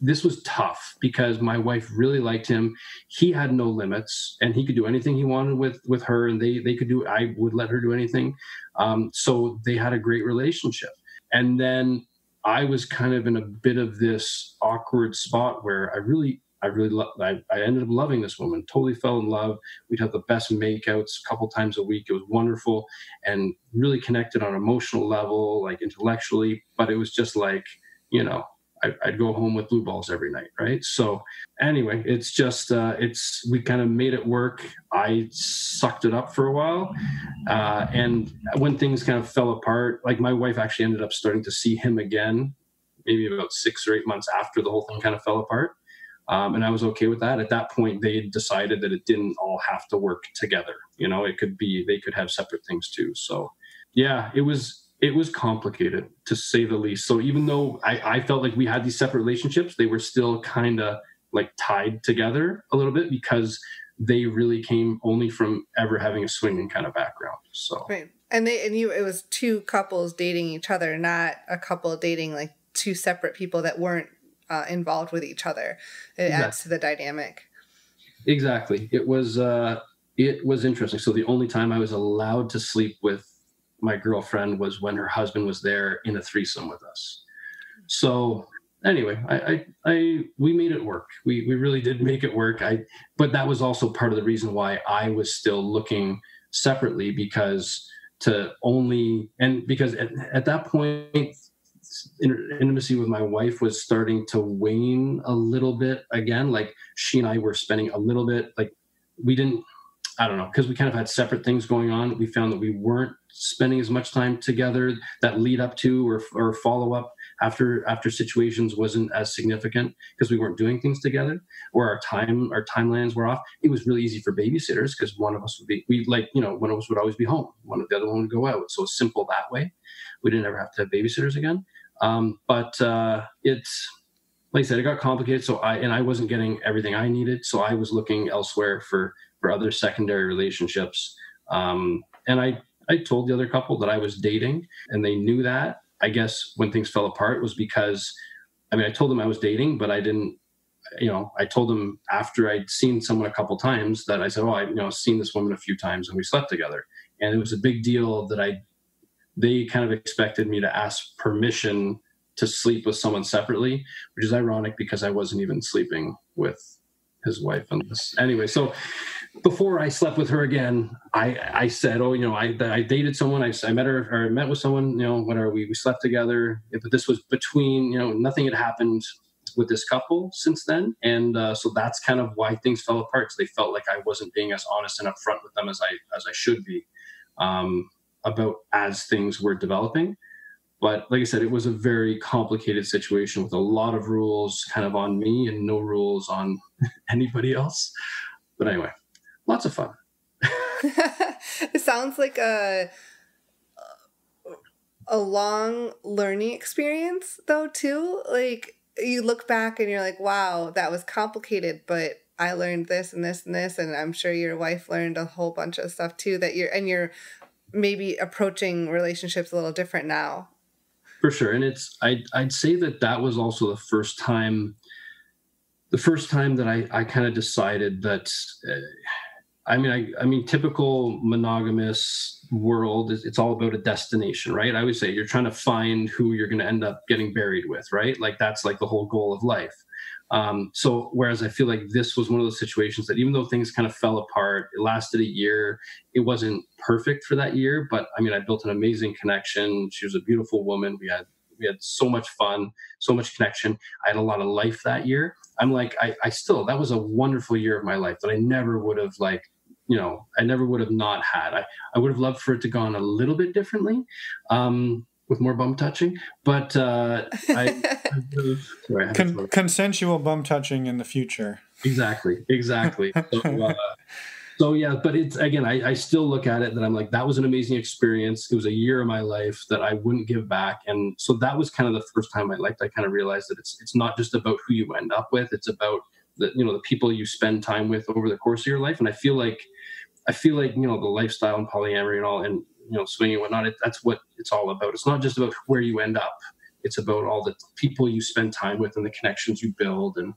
this was tough because my wife really liked him. He had no limits, and he could do anything he wanted with her, and I would let her do anything. So they had a great relationship. And then I was kind of in a bit of this awkward spot where I ended up loving this woman, totally fell in love. We'd have the best makeouts a couple times a week. It was wonderful and really connected on an emotional level, like intellectually. But it was just like, I'd go home with blue balls every night, right? So anyway, it's just, we kind of made it work. I sucked it up for a while. And when things kind of fell apart, like my wife actually ended up starting to see him again, maybe about 6 or 8 months after the whole thing kind of fell apart. And I was okay with that. At that point, they had decided that it didn't all have to work together. They could have separate things too. So yeah, it was complicated, to say the least. So even though I felt like we had these separate relationships, they were still kind of like tied together a little bit, because they really came only from ever having a swinging kind of background. So
right. It was two couples dating each other, not a couple dating like two separate people that weren't involved with each other. It exactly. adds to the dynamic.
Exactly. It was interesting. So the only time I was allowed to sleep with my girlfriend was when her husband was there in a threesome with us. So anyway, we made it work. We really did make it work. But that was also part of the reason why I was still looking separately, because at that point, intimacy with my wife was starting to wane a little bit again. Like she and I were spending a little bit, like we didn't, I don't know, because we kind of had separate things going on. We found that we weren't spending as much time together. That lead up to or follow up after situations wasn't as significant because we weren't doing things together, or our timelines were off. It was really easy for babysitters because one of us one of us would always be home. The other one would go out. So it's simple that way. We didn't ever have to have babysitters again. But it's, like I said, it got complicated. So I wasn't getting everything I needed. So I was looking elsewhere for other secondary relationships. And I told the other couple that I was dating, and they knew that. I guess when things fell apart was because, I told them I was dating, but I didn't, I told them after I'd seen someone a couple times that I said, I've seen this woman a few times and we slept together. And it was a big deal that they kind of expected me to ask permission to sleep with someone separately, which is ironic because I wasn't even sleeping with his wife on this. Anyway, so before I slept with her again, I said, I dated someone. I met her, or I met with someone, we slept together. But this was between, nothing had happened with this couple since then. And so that's kind of why things fell apart. Because they felt like I wasn't being as honest and upfront with them as I should be. About as things were developing. But like I said, it was a very complicated situation with a lot of rules kind of on me and no rules on anybody else. But anyway, lots of fun.
It sounds like a long learning experience though too. Like you look back and you're like, wow, that was complicated, but I learned this and this and this. And I'm sure your wife learned a whole bunch of stuff too that you're maybe approaching relationships a little different now.
For sure. And I'd say that was also the first time that I kind of decided that I mean, typical monogamous world is, it's all about a destination, right? I always say you're trying to find who you're going to end up getting buried with, right? Like that's like the whole goal of life. So whereas I feel like this was one of those situations that even though things kind of fell apart, it lasted a year. It wasn't perfect for that year, but I mean, I built an amazing connection. She was a beautiful woman. We had so much fun, so much connection. I had a lot of life that year. I'm like, I still, that was a wonderful year of my life that I never would have I never would have not had. I would have loved for it to gone a little bit differently, with more bum touching, but
consensual bum touching in the future.
Exactly. So yeah, but it's, again, I still look at it that I'm like, that was an amazing experience. It was a year of my life that I wouldn't give back. And so that was kind of the first time I kind of realized that it's not just about who you end up with. It's about the people you spend time with over the course of your life. And I feel like, the lifestyle and polyamory and all, and, swinging and whatnot, that's what it's all about. It's not just about where you end up. It's about all the people you spend time with and the connections you build. And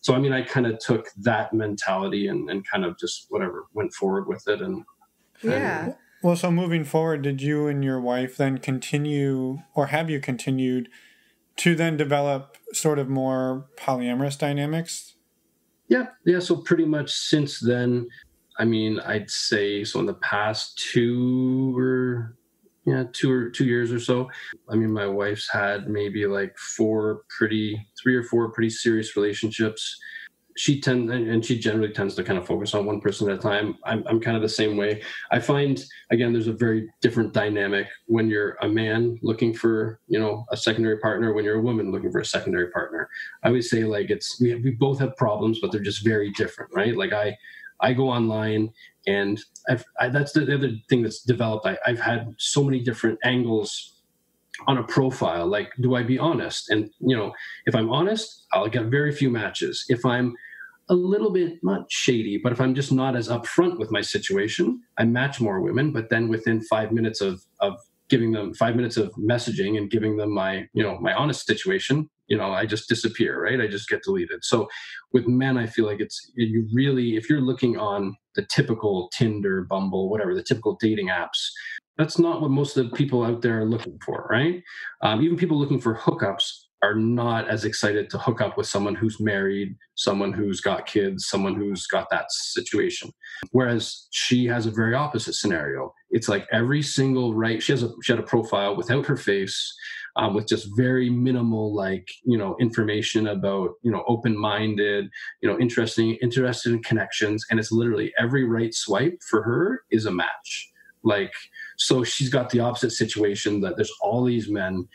so, I mean, I kind of took that mentality and kind of just whatever, went forward with it. And
yeah.
Well, so moving forward, did you and your wife then continue, or have you continued to then develop sort of more polyamorous dynamics?
Yeah. So pretty much since then, I mean, I'd say so in the past 2 years or so. I mean, my wife's had maybe like 3 or 4 pretty serious relationships. She generally tends to kind of focus on one person at a time. I'm kind of the same way. I find, again, there's a very different dynamic when you're a man looking for, a secondary partner, when you're a woman looking for a secondary partner. I always say like we both have problems, but they're just very different, right? Like I go online and that's the other thing that's developed. I've had so many different angles on a profile. Like, do I be honest? And, if I'm honest, I'll get very few matches. If I'm a little bit, not shady, but if I'm just not as upfront with my situation, I match more women. But then within 5 minutes of giving them 5 minutes of messaging and giving them my honest situation, I just disappear, right? I just get deleted. So with men, I feel like if you're looking on the typical Tinder, Bumble, whatever, the typical dating apps, that's not what most of the people out there are looking for, right? Even people looking for hookups are not as excited to hook up with someone who's married, someone who's got kids, someone who's got that situation. Whereas she has a very opposite scenario. It's like every single she had a profile without her face, with just very minimal, information about, open-minded, interested in connections. And it's literally every right swipe for her is a match. So she's got the opposite situation that there's all these men,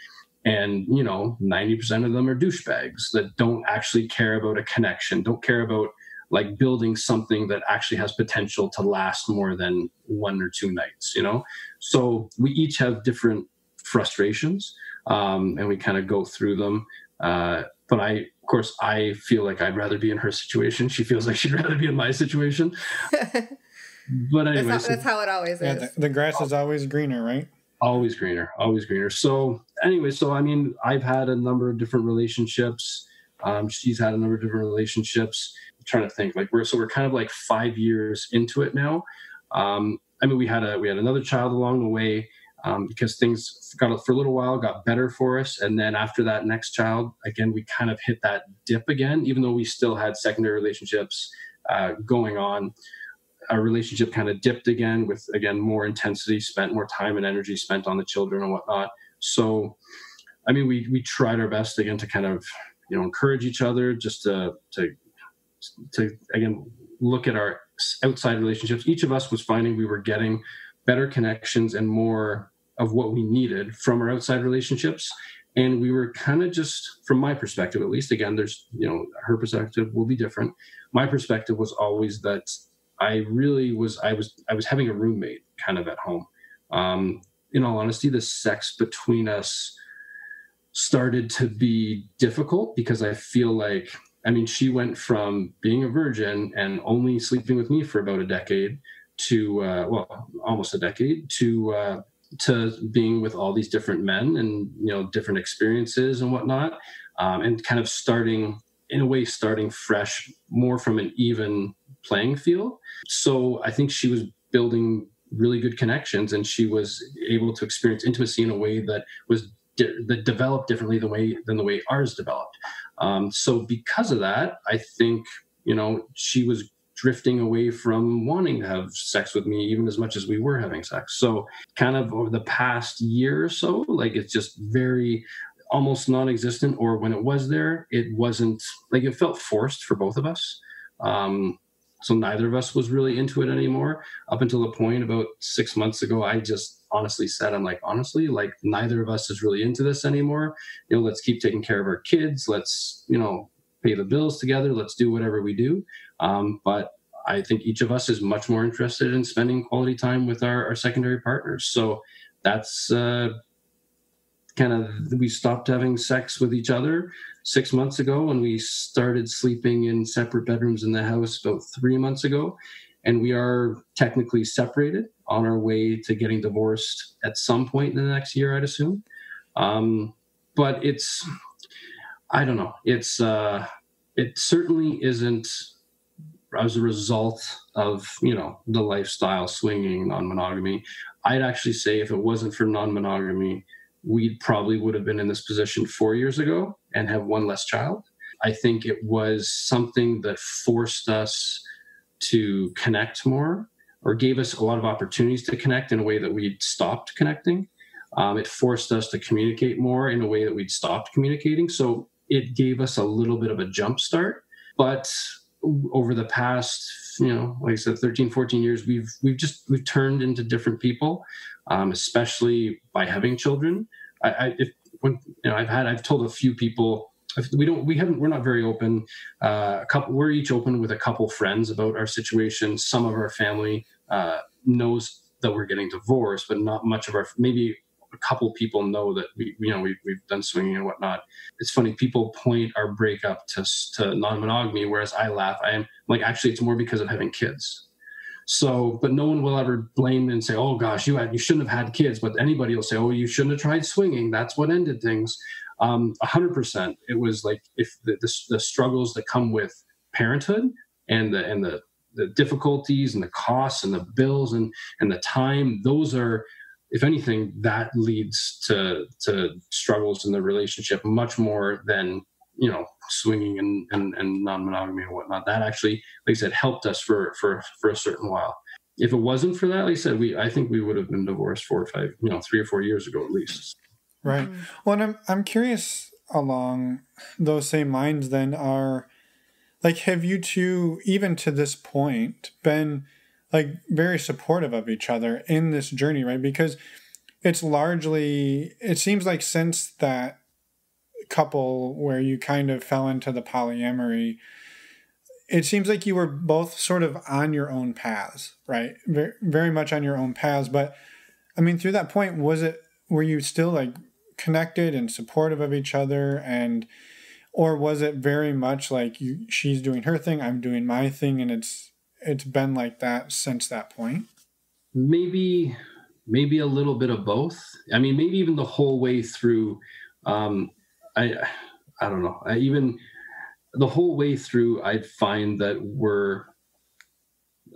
and 90% of them are douchebags that don't actually care about a connection, don't care about building something that actually has potential to last more than 1 or 2 nights. So we each have different frustrations, and we kind of go through them. But I feel like I'd rather be in her situation. She feels like she'd rather be in my situation. But anyway,
that's how it always is.
Yeah, the grass is always greener, right?
Always greener. So anyway, I mean, I've had a number of different relationships. She's had a number of different relationships. I'm trying to think, we're kind of like 5 years into it now. I mean, we had another child along the way, because things for a little while got better for us. And then after that next child, again, we kind of hit that dip again, even though we still had secondary relationships going on. Our relationship kind of dipped again with, more intensity, more time and energy spent on the children and whatnot. So, I mean, we tried our best again to kind of, encourage each other, just to again, look at our outside relationships. Each of us was finding we were getting better connections and more of what we needed from our outside relationships. And we were kind of just, from my perspective, at least, again, there's, her perspective will be different. My perspective was always that I was having a roommate kind of at home. In all honesty, the sex between us started to be difficult because I feel like, she went from being a virgin and only sleeping with me for about a decade to, almost a decade, to being with all these different men and, different experiences and whatnot, and kind of starting fresh, more from an even playing field. So I think she was building really good connections, and she was able to experience intimacy in a way that that developed differently than the way ours developed. So because of that, I think, she was drifting away from wanting to have sex with me even as much as we were having sex. So kind of over the past year or so, like, it's just very almost non-existent, or when it was there, it wasn't, like, it felt forced for both of us. So neither of us was really into it anymore, up until the point about 6 months ago, I just honestly said, I'm like, honestly, like, neither of us is really into this anymore. Let's keep taking care of our kids. Let's, pay the bills together. Let's do whatever we do. But I think each of us is much more interested in spending quality time with our secondary partners. So that's we stopped having sex with each other 6 months ago, and we started sleeping in separate bedrooms in the house about 3 months ago. And we are technically separated, on our way to getting divorced at some point in the next year, I'd assume. But I don't know. It certainly isn't as a result of, the lifestyle, swinging, non-monogamy. I'd actually say if it wasn't for non-monogamy, we probably would have been in this position 4 years ago and have one less child. I think it was something that forced us to connect more, or gave us a lot of opportunities to connect in a way that we'd stopped connecting. It forced us to communicate more in a way that we'd stopped communicating. So it gave us a little bit of a jump start. But over the past, like I said, 13, 14 years, we've turned into different people, especially by having children. I've told a few people, we're not very open. We're each open with a couple friends about our situation. Some of our family knows that we're getting divorced, but not much of maybe a couple people know that we've done swinging and whatnot. It's funny, people point our breakup to non-monogamy, whereas I laugh. I am like, actually, it's more because of having kids. So, but no one will ever blame and say, oh gosh, you shouldn't have had kids. But anybody will say, oh, you shouldn't have tried swinging. That's what ended things. 100%. It was like, if the struggles that come with parenthood and the difficulties and the costs and the bills and the time, those are, if anything, that leads to struggles in the relationship much more than, swinging and non-monogamy and whatnot. That actually, like I said, helped us for a certain while. If it wasn't for that, like I said, I think we would have been divorced 4 or 5, 3 or 4 years ago at least.
Right. Well, and I'm curious along those same lines then, have you two, even to this point, been like very supportive of each other in this journey, right? Because it seems like since that couple where you kind of fell into the polyamory, it seems like you were both sort of on your own paths, right? Very, very much on your own paths. But I mean, through that point, were you still like connected and supportive of each other, or was it very much like she's doing her thing, I'm doing my thing, and it's been like that since that point? Maybe
a little bit of both. I mean, maybe even the whole way through. I don't know. Even the whole way through, I'd find that we're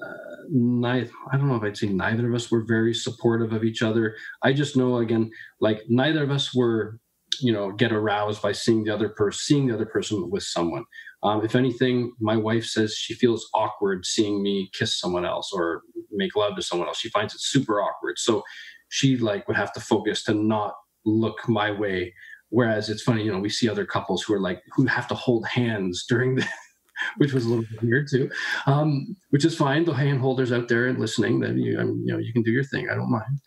I don't know if I'd say neither of us were very supportive of each other. I just know, again, like, neither of us were, get aroused by seeing the other person with someone. If anything, my wife says she feels awkward seeing me kiss someone else or make love to someone else. She finds it super awkward. So she would have to focus to not look my way. Whereas it's funny, we see other couples who have to hold hands during the, which was a little bit weird too, which is fine. The hand holders out there and listening, then you can do your thing. I don't mind.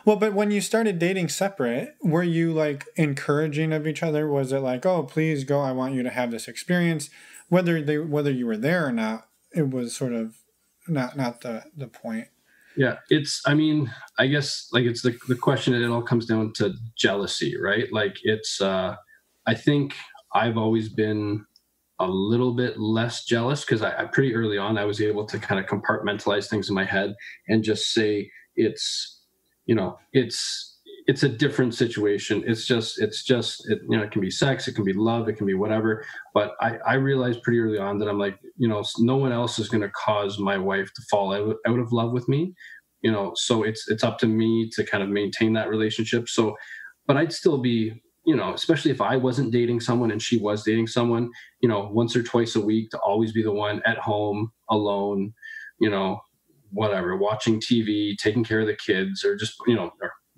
Well, but when you started dating separate, were you encouraging of each other? Was it like, oh, please go, I want you to have this experience, whether you were there or not? It was sort of not the point.
Yeah, I guess it's the question, and it all comes down to jealousy, right? I think I've always been a little bit less jealous because I pretty early on, I was able to kind of compartmentalize things in my head and just say it's it's a different situation. It can be sex, it can be love, it can be whatever. But I realized pretty early on that I'm like, no one else is going to cause my wife to fall out of love with me. So it's up to me to kind of maintain that relationship. So, but I'd still be, especially if I wasn't dating someone and she was dating someone, once or twice a week, to always be the one at home alone, whatever, watching TV, taking care of the kids, or just, no,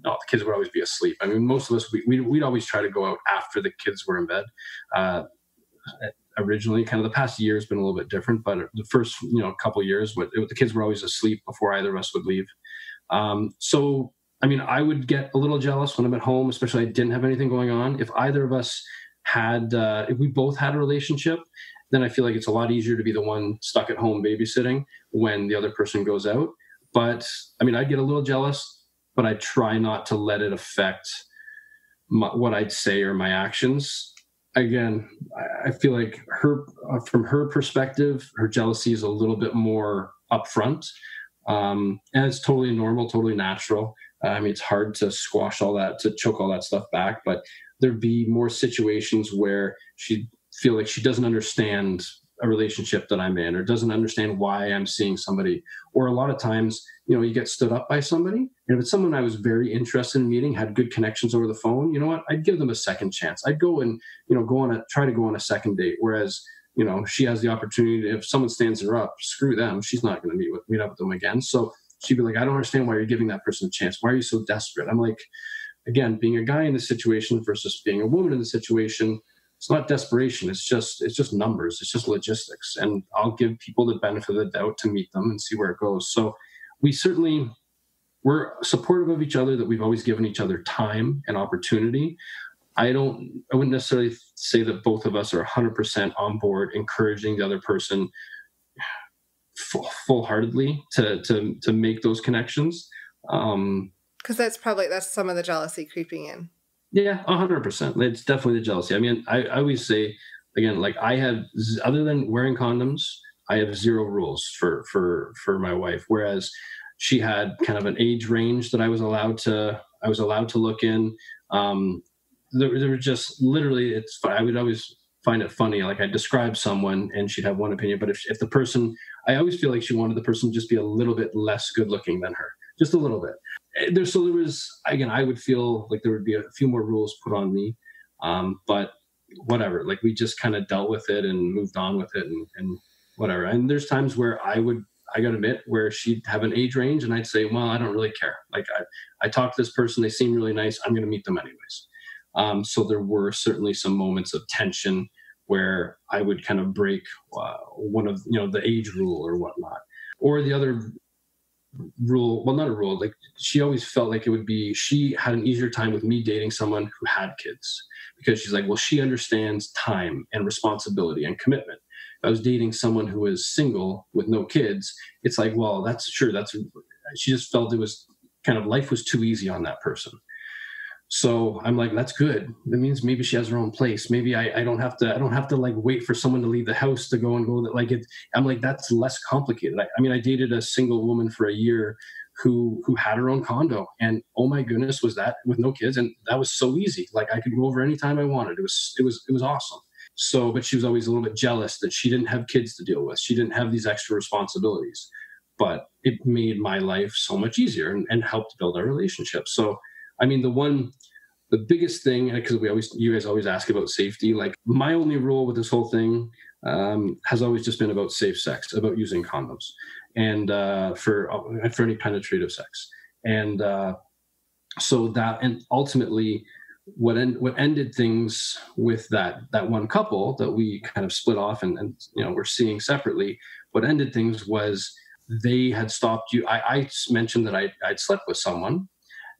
the kids would always be asleep. I mean, most of us, we'd always try to go out after the kids were in bed. Originally, kind of the past year has been a little bit different, but the first, couple of years, the kids were always asleep before either of us would leave. So, I mean, I would get a little jealous when I'm at home, especially if I didn't have anything going on. If either of us if we both had a relationship, then I feel like it's a lot easier to be the one stuck at home babysitting when the other person goes out. But I mean, I'd get a little jealous, but I try not to let it affect what I'd say or my actions. Again, I feel like from her perspective, her jealousy is a little bit more upfront, and it's totally normal, totally natural. I mean, it's hard to squash all that, to choke all that stuff back, but there'd be more situations where she'd feel like she doesn't understand a relationship that I'm in, or doesn't understand why I'm seeing somebody. Or a lot of times, you get stood up by somebody, and if it's someone I was very interested in meeting, had good connections over the phone, you know what, I'd give them a second chance. I'd go and, try to go on a second date. Whereas, she has the opportunity to, if someone stands her up, screw them. She's not going to meet up with them again. So she'd be like, I don't understand why you're giving that person a chance. Why are you so desperate? I'm like, again, being a guy in this situation versus being a woman in the situation, it's not desperation. It's just numbers. It's just logistics. And I'll give people the benefit of the doubt to meet them and see where it goes. So we're supportive of each other, that we've always given each other time and opportunity. I wouldn't necessarily say that both of us are 100% on board encouraging the other person full-heartedly to make those connections.
Because that's some of the jealousy creeping in.
Yeah, 100%. It's definitely the jealousy. I mean, I always say, again, like I have, other than wearing condoms, I have zero rules for my wife. Whereas she had kind of an age range that I was allowed to look in. There were just literally, I would always find it funny. Like I'd describe someone and she'd have one opinion, but if the person, I always feel like she wanted the person to just be a little bit less good looking than her, just a little bit. There was, again, I would feel like there would be a few more rules put on me, but whatever, like we just kind of dealt with it and moved on with it and whatever. And there's times where I gotta admit, where she'd have an age range and I'd say, well, I don't really care. Like I talked to this person, they seem really nice, I'm going to meet them anyways. So there were certainly some moments of tension where I would kind of break one of, the age rule or whatnot. Or the other rule, well, not a rule, like she always felt like she had an easier time with me dating someone who had kids, because she's like, well, she understands time and responsibility and commitment. If I was dating someone who was single with no kids, it's like, well, she just felt it was kind of, life was too easy on that person. So I'm like, that's good. That means maybe she has her own place. Maybe I don't have to like wait for someone to leave the house to go like it. I'm like, that's less complicated. I dated a single woman for a year who had her own condo, and oh my goodness, was that with no kids. And that was so easy. Like I could go over anytime I wanted. It was awesome. So, but she was always a little bit jealous that she didn't have kids to deal with. She didn't have these extra responsibilities, but it made my life so much easier and helped build our relationship. So, I mean, the biggest thing, because you guys always ask about safety, like my only rule with this whole thing has always just been about safe sex, about using condoms, and for any penetrative sex. And so that, and ultimately what ended things with that one couple that we kind of split off and we're seeing separately, what ended things was they had stopped you. I mentioned that I'd slept with someone.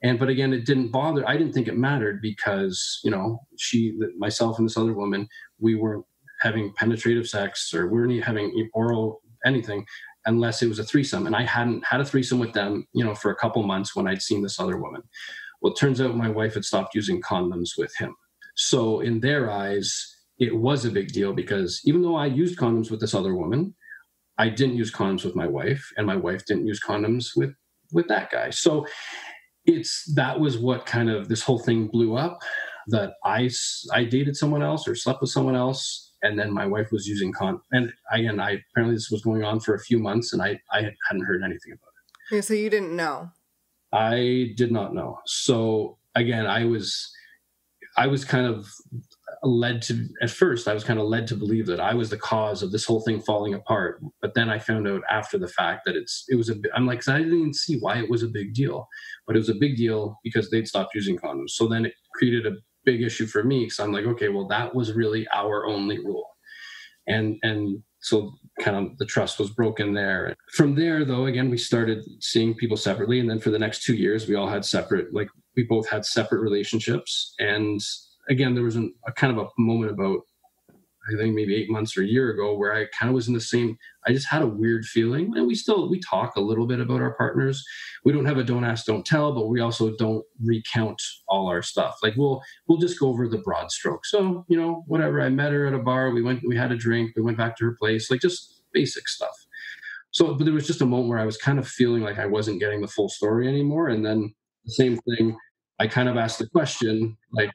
But again, it didn't bother. I didn't think it mattered because, myself and this other woman, we weren't having penetrative sex or we weren't having oral anything unless it was a threesome. And I hadn't had a threesome with them, for a couple months when I'd seen this other woman. Well, it turns out my wife had stopped using condoms with him. So in their eyes, it was a big deal because even though I used condoms with this other woman, I didn't use condoms with my wife, and my wife didn't use condoms with that guy. So that was what kind of this whole thing blew up, that I dated someone else or slept with someone else, and then my wife was using and again, apparently this was going on for a few months, and I hadn't heard anything about it.
Yeah, so you didn't know?
I did not know. So again, I was kind of led to, at first I was kind of led to believe that I was the cause of this whole thing falling apart. But then I found out after the fact that I'm like, I didn't even see why it was a big deal, but it was a big deal because they'd stopped using condoms. So then it created a big issue for me, because I'm like, okay, well, that was really our only rule. And so kind of the trust was broken there. From there, though, again, we started seeing people separately. And then for the next 2 years, we all had we both had separate relationships. And again, there was a kind of a moment about, I think maybe 8 months or a year ago, where I kind of was in the same, I just had a weird feeling. And we talk a little bit about our partners. We don't have a don't ask, don't tell, but we also don't recount all our stuff. Like we'll just go over the broad strokes. So, whatever, I met her at a bar, we had a drink, we went back to her place, like just basic stuff. So, but there was just a moment where I was kind of feeling like I wasn't getting the full story anymore. And then the same thing, I kind of asked the question, like,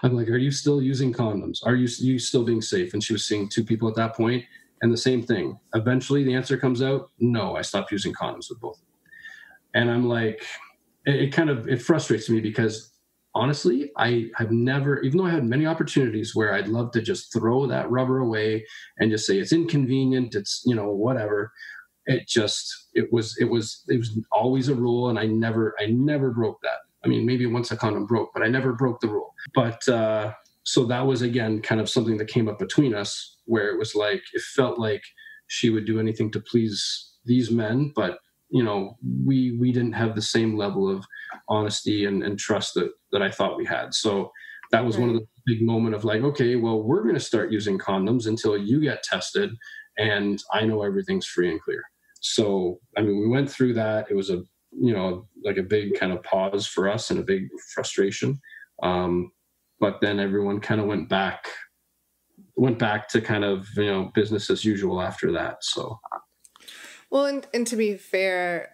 I'm like, are you still using condoms? Are you still being safe? And she was seeing 2 people at that point, and the same thing. Eventually the answer comes out, no, I stopped using condoms with both. And I'm like, it frustrates me, because honestly, I have never, even though I had many opportunities where I'd love to just throw that rubber away and just say it's inconvenient, it's, whatever. It was always a rule, and I never broke that. I mean, maybe once a condom broke, but I never broke the rule. But so that was, again, kind of something that came up between us, where it was like, it felt like she would do anything to please these men, but we didn't have the same level of honesty and trust that I thought we had. So that was one of the big moment of like, okay, well, we're going to start using condoms until you get tested, and I know everything's free and clear. So, I mean, we went through that. It was like a big kind of pause for us and a big frustration. But then everyone kind of went back to kind of, business as usual after that. So.
Well, and to be fair,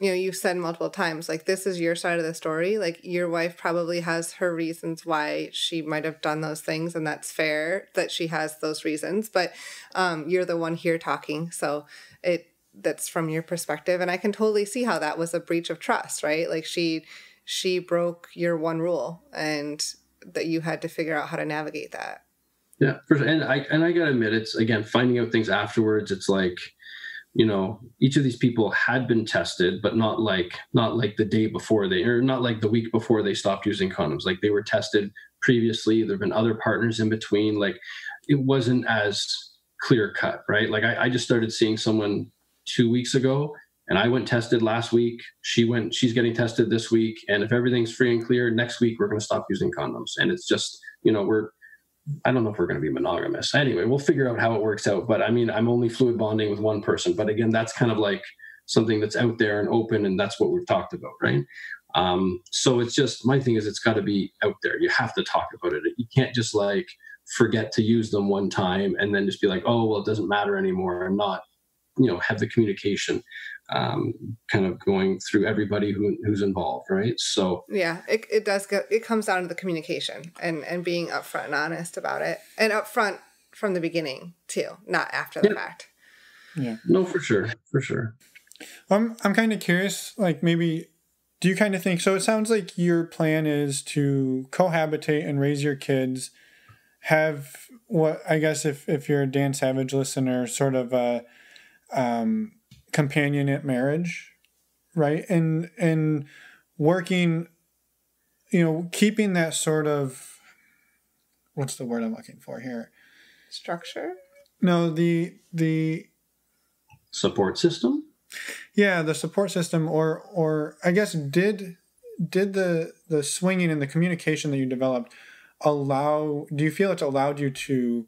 you've said multiple times, like, this is your side of the story. Like, your wife probably has her reasons why she might have done those things, and that's fair that she has those reasons. But you're the one here talking, so that's from your perspective, and I can totally see how that was a breach of trust, right? Like, she broke your one rule, and that you had to figure out how to navigate that.
Yeah, and I gotta admit, it's, again, finding out things afterwards. It's like, each of these people had been tested, but not like the day before or not like the week before they stopped using condoms. Like, they were tested previously. There've been other partners in between. Like, it wasn't as clear cut, right? Like, I just started seeing someone 2 weeks ago, and I went tested last week. She's getting tested this week. And if everything's free and clear, next week we're going to stop using condoms. And it's just, I don't know if we're going to be monogamous. Anyway, we'll figure out how it works out. But I mean, I'm only fluid bonding with one person. But again, that's kind of like something that's out there and open, and that's what we've talked about, right? So it's just, my thing is, it's got to be out there. You have to talk about it. You can't just like forget to use them one time and then just be like, oh, well, it doesn't matter anymore, and not, have the communication kind of going through everybody who's involved, right? So
yeah, it does go. It comes down to the communication and being upfront and honest about it, and upfront from the beginning too, not after the fact.
Yeah,
no, for sure.
I'm kind of curious. Like, maybe, do you kind of think so? It sounds like your plan is to cohabitate and raise your kids. Have what, I guess, if you're a Dan Savage listener, sort of a companionate marriage, right? And working, keeping that sort of, what's the word I'm looking for here?
Structure? No,
the
support system?
Yeah, the support system, or I guess did the swinging and the communication that you developed do you feel it's allowed you to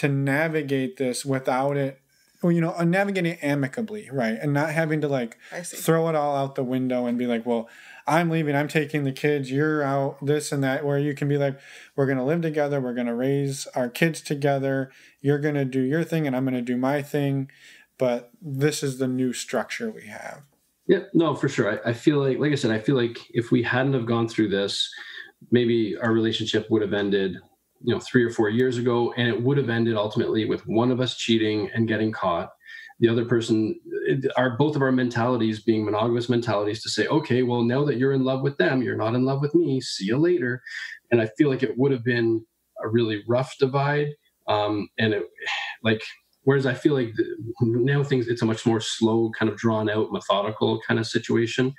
navigate this without it, navigate it amicably, right? And not having to like throw it all out the window and be like, well, I'm leaving, I'm taking the kids, you're out, this and that, where you can be like, we're going to live together, we're going to raise our kids together, you're going to do your thing and I'm going to do my thing, but this is the new structure we have.
Yeah, no, for sure. I feel like I said, I feel like if we hadn't have gone through this, maybe our relationship would have ended, 3 or 4 years ago, and it would have ended ultimately with one of us cheating and getting caught. The other person, both of our mentalities being monogamous mentalities to say, okay, well, now that you're in love with them, you're not in love with me. See you later. And I feel like it would have been a really rough divide. And it, like, whereas I feel like now it's a much more slow, kind of drawn out, methodical kind of situation.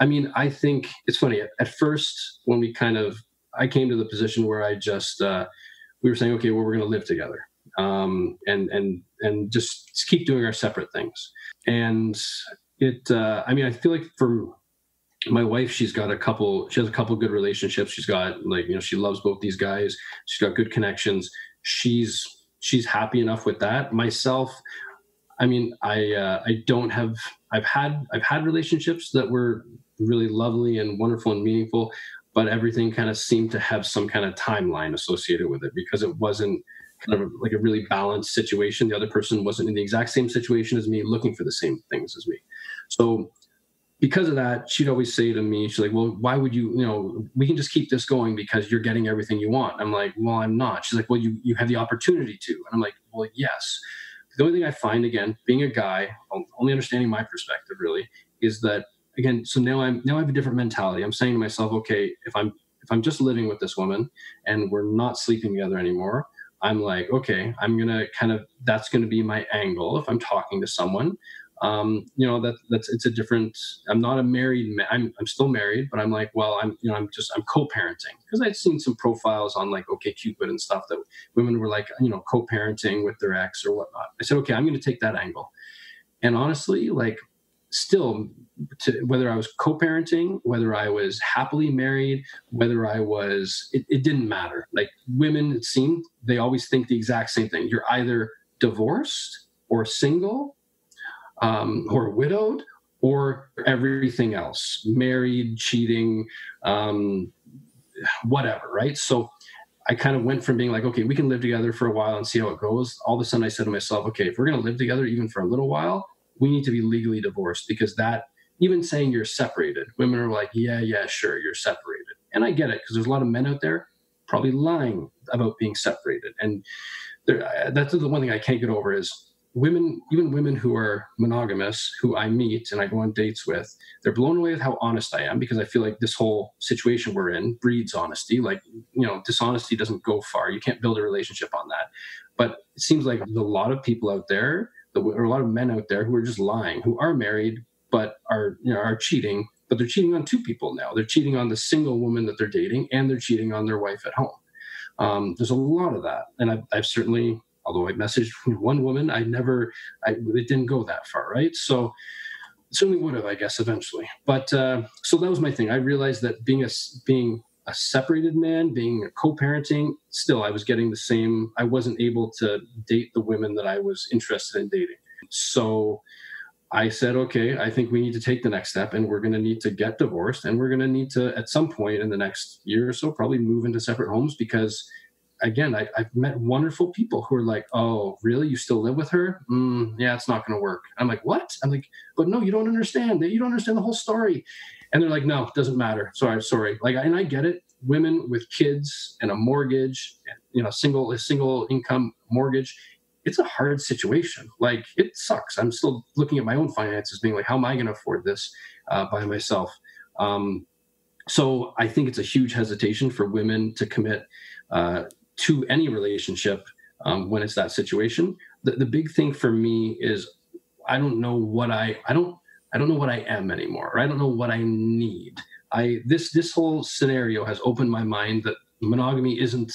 I mean, I think it's funny. At first, when I came to the position where I just, we were saying, okay, well, we're going to live together, and just keep doing our separate things. And I mean, I feel like for my wife, she has a couple good relationships. She's got she loves both these guys. She's got good connections. She's happy enough with that. Myself, I mean, I don't have. I've had relationships that were really lovely and wonderful and meaningful, but everything kind of seemed to have some kind of timeline associated with it because it wasn't kind of like a really balanced situation. The other person wasn't in the exact same situation as me, looking for the same things as me. So because of that, she'd always say to me, she's like, well, why would we can just keep this going because you're getting everything you want. I'm like, well, I'm not. She's like, well, you have the opportunity to. And I'm like, well, yes. The only thing I find, again, being a guy, only understanding my perspective really, is that, again, so now I have a different mentality. I'm saying to myself, okay, if I'm just living with this woman and we're not sleeping together anymore, I'm like, okay, I'm gonna that's gonna be my angle if I'm talking to someone. It's a different. I'm not a married man. I'm still married, but I'm like, well, I'm co-parenting because I'd seen some profiles on like OkCupid and stuff that women were like, co-parenting with their ex or whatnot. I said, okay, I'm going to take that angle. And honestly, like, still, whether I was co-parenting, whether I was happily married, whether I was, it didn't matter. Like women, it seemed, they always think the exact same thing. You're either divorced or single, or widowed, or everything else, married, cheating, whatever, right? So I kind of went from being like, okay, we can live together for a while and see how it goes. All of a sudden I said to myself, okay, if we're going to live together even for a little while, we need to be legally divorced, because that, even saying you're separated, women are like, yeah, sure, you're separated. And I get it, because there's a lot of men out there probably lying about being separated. And that's the one thing I can't get over is women, even women who are monogamous, who I meet and I go on dates with, they're blown away with how honest I am, because I feel like this whole situation we're in breeds honesty. Like, dishonesty doesn't go far. You can't build a relationship on that. But it seems like there's a lot of people out there, or a lot of men out there who are just lying, who are married, but are cheating, but they're cheating on two people now. They're cheating on the single woman that they're dating, and they're cheating on their wife at home. There's a lot of that. And I've certainly, although I messaged one woman, it didn't go that far, right? So it certainly would have, I guess, eventually. But so that was my thing. I realized that being a separated man, being a co-parenting, still I was getting the same. I wasn't able to date the women that I was interested in dating. So I said, okay, I think we need to take the next step, and we're going to need to get divorced, and we're going to need to, at some point in the next year or so, probably move into separate homes, because again, I've met wonderful people who are like, oh, really? You still live with her? Yeah, it's not going to work. I'm like, what? I'm like, but no, you don't understand. You don't understand the whole story. And they're like, no, it doesn't matter. Sorry. Like, and I get it. Women with kids and a mortgage, a single income mortgage, it's a hard situation. Like, it sucks. I'm still looking at my own finances, being like, how am I going to afford this by myself? So I think it's a huge hesitation for women to commit to any relationship when it's that situation. The big thing for me is I don't know what I know what I am anymore, or I don't know what I need. This whole scenario has opened my mind that monogamy isn't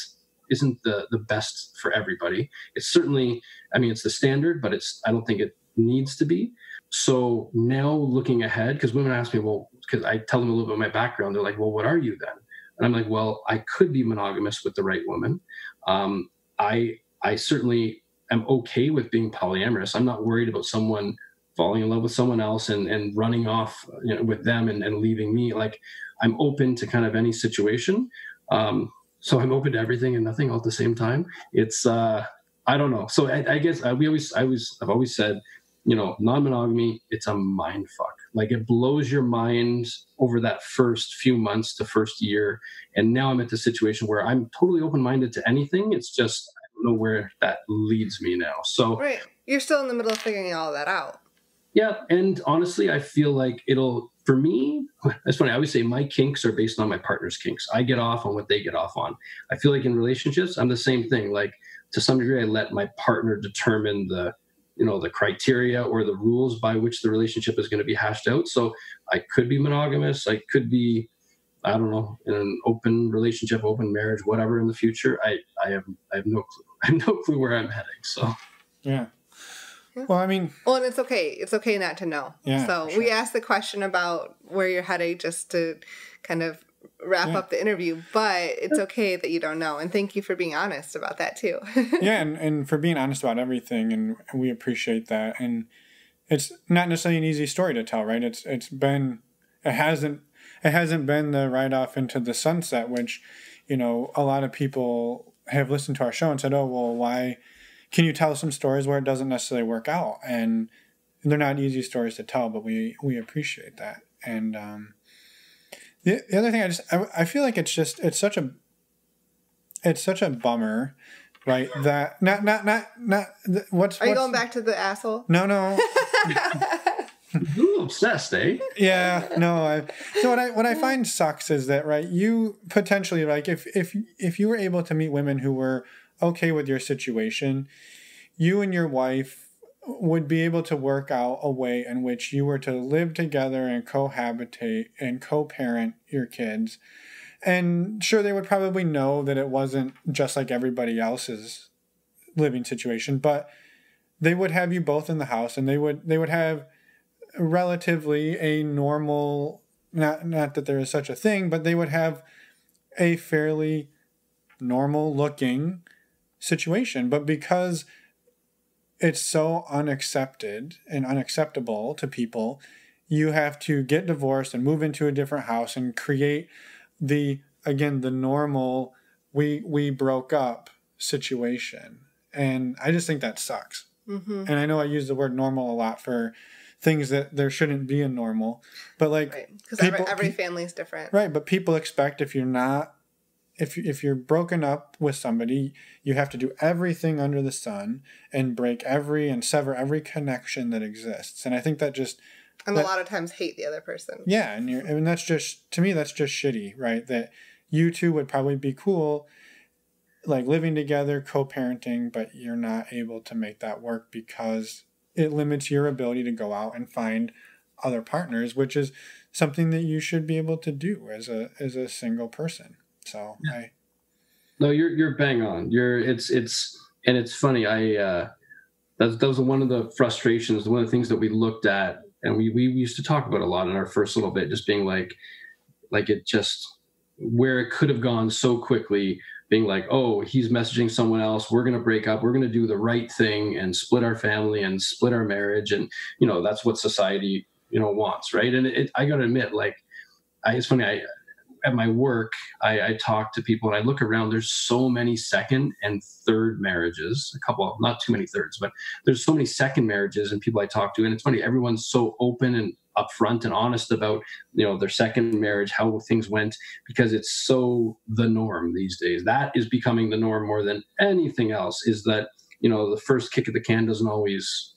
the best for everybody. It's certainly, it's the standard, but I don't think it needs to be. So now looking ahead, because women ask me, well, because I tell them a little bit of my background, they're like, well, what are you then? And I'm like, well, I could be monogamous with the right woman. I certainly am okay with being polyamorous. I'm not worried about someone falling in love with someone else and running off with them and leaving me. Like, I'm open to kind of any situation. So I'm open to everything and nothing all at the same time. It's, I don't know. So I guess I've always said, non-monogamy, it's a mind fuck. Like it blows your mind over that first few months to first year. And now I'm at the situation where I'm totally open-minded to anything. It's just, I don't know where that leads me now. So
right. You're still in the middle of figuring all that out.
Yeah. And honestly, I feel like for me, that's funny. I always say my kinks are based on my partner's kinks. I get off on what they get off on. I feel like in relationships, I'm the same thing. Like to some degree, I let my partner determine the criteria or the rules by which the relationship is going to be hashed out. So I could be monogamous. I could be, I don't know, in an open relationship, open marriage, whatever in the future. I have no clue. I have no clue where I'm heading. So
yeah. Well, I mean...
Well, and it's okay. It's okay not to know.
Yeah,
so
sure.
we asked the question about where you're heading just to kind of wrap up the interview, but it's okay that you don't know. And thank you for being honest about that too.
Yeah, and for being honest about everything, and we appreciate that. And it's not necessarily an easy story to tell, right? It hasn't been the ride off into the sunset, which, a lot of people have listened to our show and said, oh, well, why... Can you tell some stories where it doesn't necessarily work out? And they're not easy stories to tell, but we appreciate that. And the other thing, I feel like it's such a bummer, right? That not what's...
Are you going back to the asshole?
No.
You're a little obsessed, eh?
Yeah, no. So what I find sucks is that, right, you potentially, like, if you were able to meet women who were okay with your situation, you and your wife would be able to work out a way in which you were to live together and cohabitate and co-parent your kids. And sure, they would probably know that it wasn't just like everybody else's living situation, but they would have you both in the house, and they would have relatively a normal, not that there is such a thing, but they would have a fairly normal looking situation. But because it's so unaccepted and unacceptable to people, you have to get divorced and move into a different house and create the normal we broke up situation. And I just think that sucks. Mm-hmm. And I know I use the word normal a lot for things that there shouldn't be a normal, but like,
because every family is different,
right? But people expect if you're broken up with somebody, you have to do everything under the sun and sever every connection that exists. And I think that
a lot of times hate the other person.
Yeah, and that's just, to me, that's just shitty, right? That you two would probably be cool, like living together, co-parenting, but you're not able to make that work because it limits your ability to go out and find other partners, which is something that you should be able to do as a single person. So
No, you're bang on. It's funny. That was one of the frustrations, one of the things that we looked at, and we used to talk about a lot in our first little bit, just being like it just, where it could have gone so quickly, being like, oh, he's messaging someone else, we're going to break up, we're going to do the right thing and split our family and split our marriage. And, that's what society, wants. Right. And I got to admit, it's funny. At my work, I talk to people and I look around, there's so many second and third marriages, a couple, not too many thirds, but there's so many second marriages and people I talk to. And it's funny, everyone's so open and upfront and honest about, their second marriage, how things went, because it's so the norm these days. That is becoming the norm more than anything else, is that, the first kick of the can doesn't always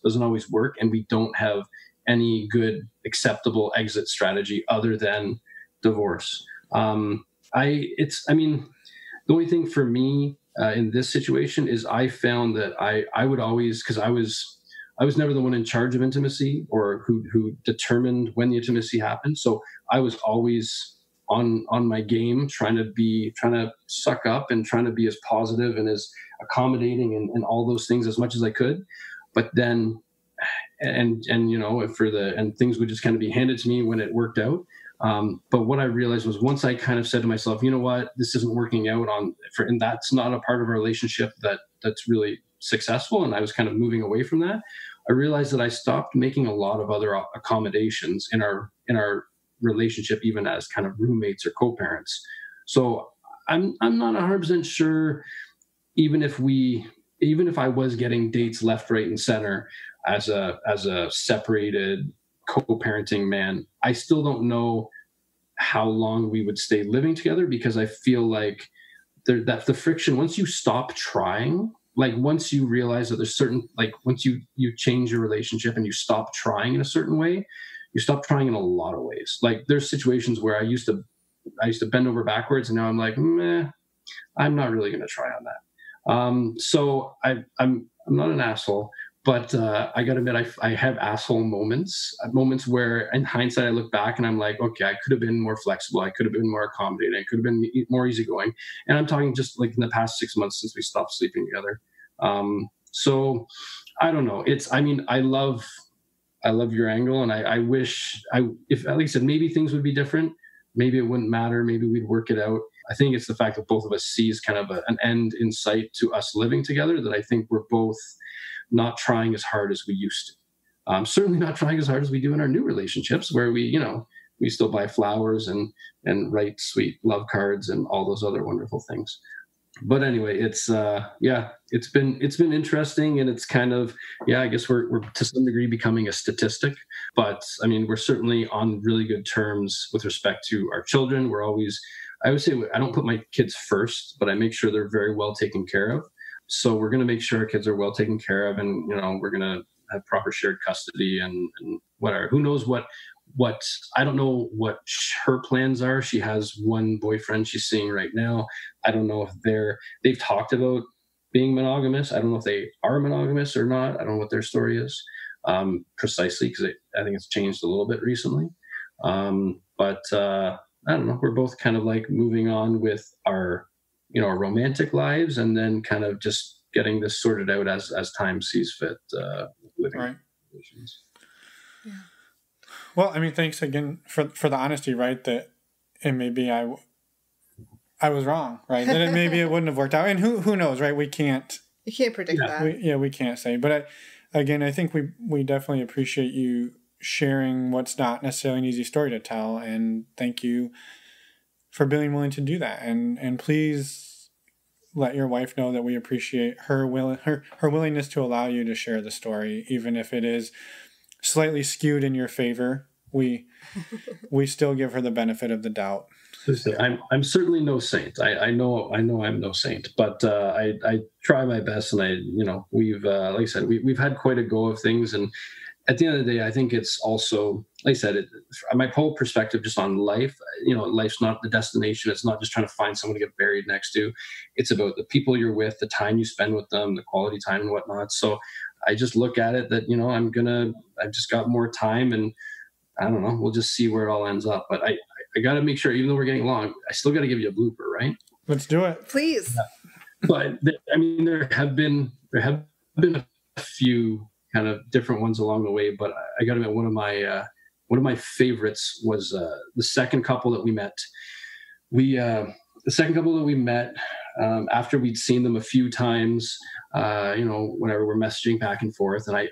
work. And we don't have any good acceptable exit strategy other than divorce. The only thing for me in this situation is I found that I would always, because I was never the one in charge of intimacy or who determined when the intimacy happened. So I was always on my game, trying to suck up and trying to be as positive and as accommodating and all those things as much as I could. But then, and things would just kind of be handed to me when it worked out. But what I realized was, once I kind of said to myself, you know what, this isn't working out and that's not a part of our relationship that's really successful, and I was kind of moving away from that, I realized that I stopped making a lot of other accommodations in our relationship, even as kind of roommates or co-parents. So I'm not 100% sure, even if I was getting dates left, right, and center as a separated, co-parenting man. I still don't know how long we would stay living together, because I feel like that the friction, once you stop trying, like once you realize that there's certain, like once you change your relationship and you stop trying in a certain way, you stop trying in a lot of ways. Like there's situations where I used to bend over backwards, and now I'm like, meh, I'm not really going to try on that. So I'm not an asshole, but I got to admit, I have asshole moments where in hindsight I look back and I'm like, okay, I could have been more flexible. I could have been more accommodating. I could have been more easygoing. And I'm talking just like in the past 6 months since we stopped sleeping together. So I don't know. I love your angle, and I wish if at least maybe things would be different. Maybe it wouldn't matter. Maybe we'd work it out. I think it's the fact that both of us sees kind of an end in sight to us living together, that I think we're both not trying as hard as we used to. Certainly not trying as hard as we do in our new relationships, where we still buy flowers and write sweet love cards and all those other wonderful things. But anyway, it's been interesting, and it's kind of, I guess we're to some degree becoming a statistic, but I mean, we're certainly on really good terms with respect to our children. We're always, I would say, I don't put my kids first, but I make sure they're very well taken care of. So we're going to make sure our kids are well taken care of, and we're going to have proper shared custody and whatever. Who knows what I don't know what her plans are. She has one boyfriend she's seeing right now. I don't know if they've talked about being monogamous. I don't know if they are monogamous or not. I don't know what their story is precisely, because I think it's changed a little bit recently. But I don't know. We're both kind of like moving on with our our romantic lives, and then kind of just getting this sorted out as time sees fit. Living
right.
Relations.
Yeah.
Well, I mean, thanks again for the honesty, right? That it maybe I was wrong, right? That maybe it wouldn't have worked out, and who knows, right? You can't
predict that.
We can't say. But I think we definitely appreciate you sharing what's not necessarily an easy story to tell, and thank you for being willing to do that. And please let your wife know that we appreciate her willingness to allow you to share the story, even if it is slightly skewed in your favor. We still give her the benefit of the doubt.
I'm certainly no saint. I know I'm no saint, but I try my best, and we've like I said, we've had quite a go of things, and at the end of the day, I think it's also, like I said, my whole perspective just on life. Life's not the destination. It's not just trying to find someone to get buried next to. It's about the people you're with, the time you spend with them, the quality time and whatnot. So I just look at it that, I've just got more time, and I don't know, we'll just see where it all ends up. But I got to make sure, even though we're getting along, I still got to give you a blooper, right?
Let's do it.
Please.
Yeah. But there have been a few kind of different ones along the way, but I got to admit, one of my favorites was the second couple that we met. After we'd seen them a few times, whenever we're messaging back and forth, and I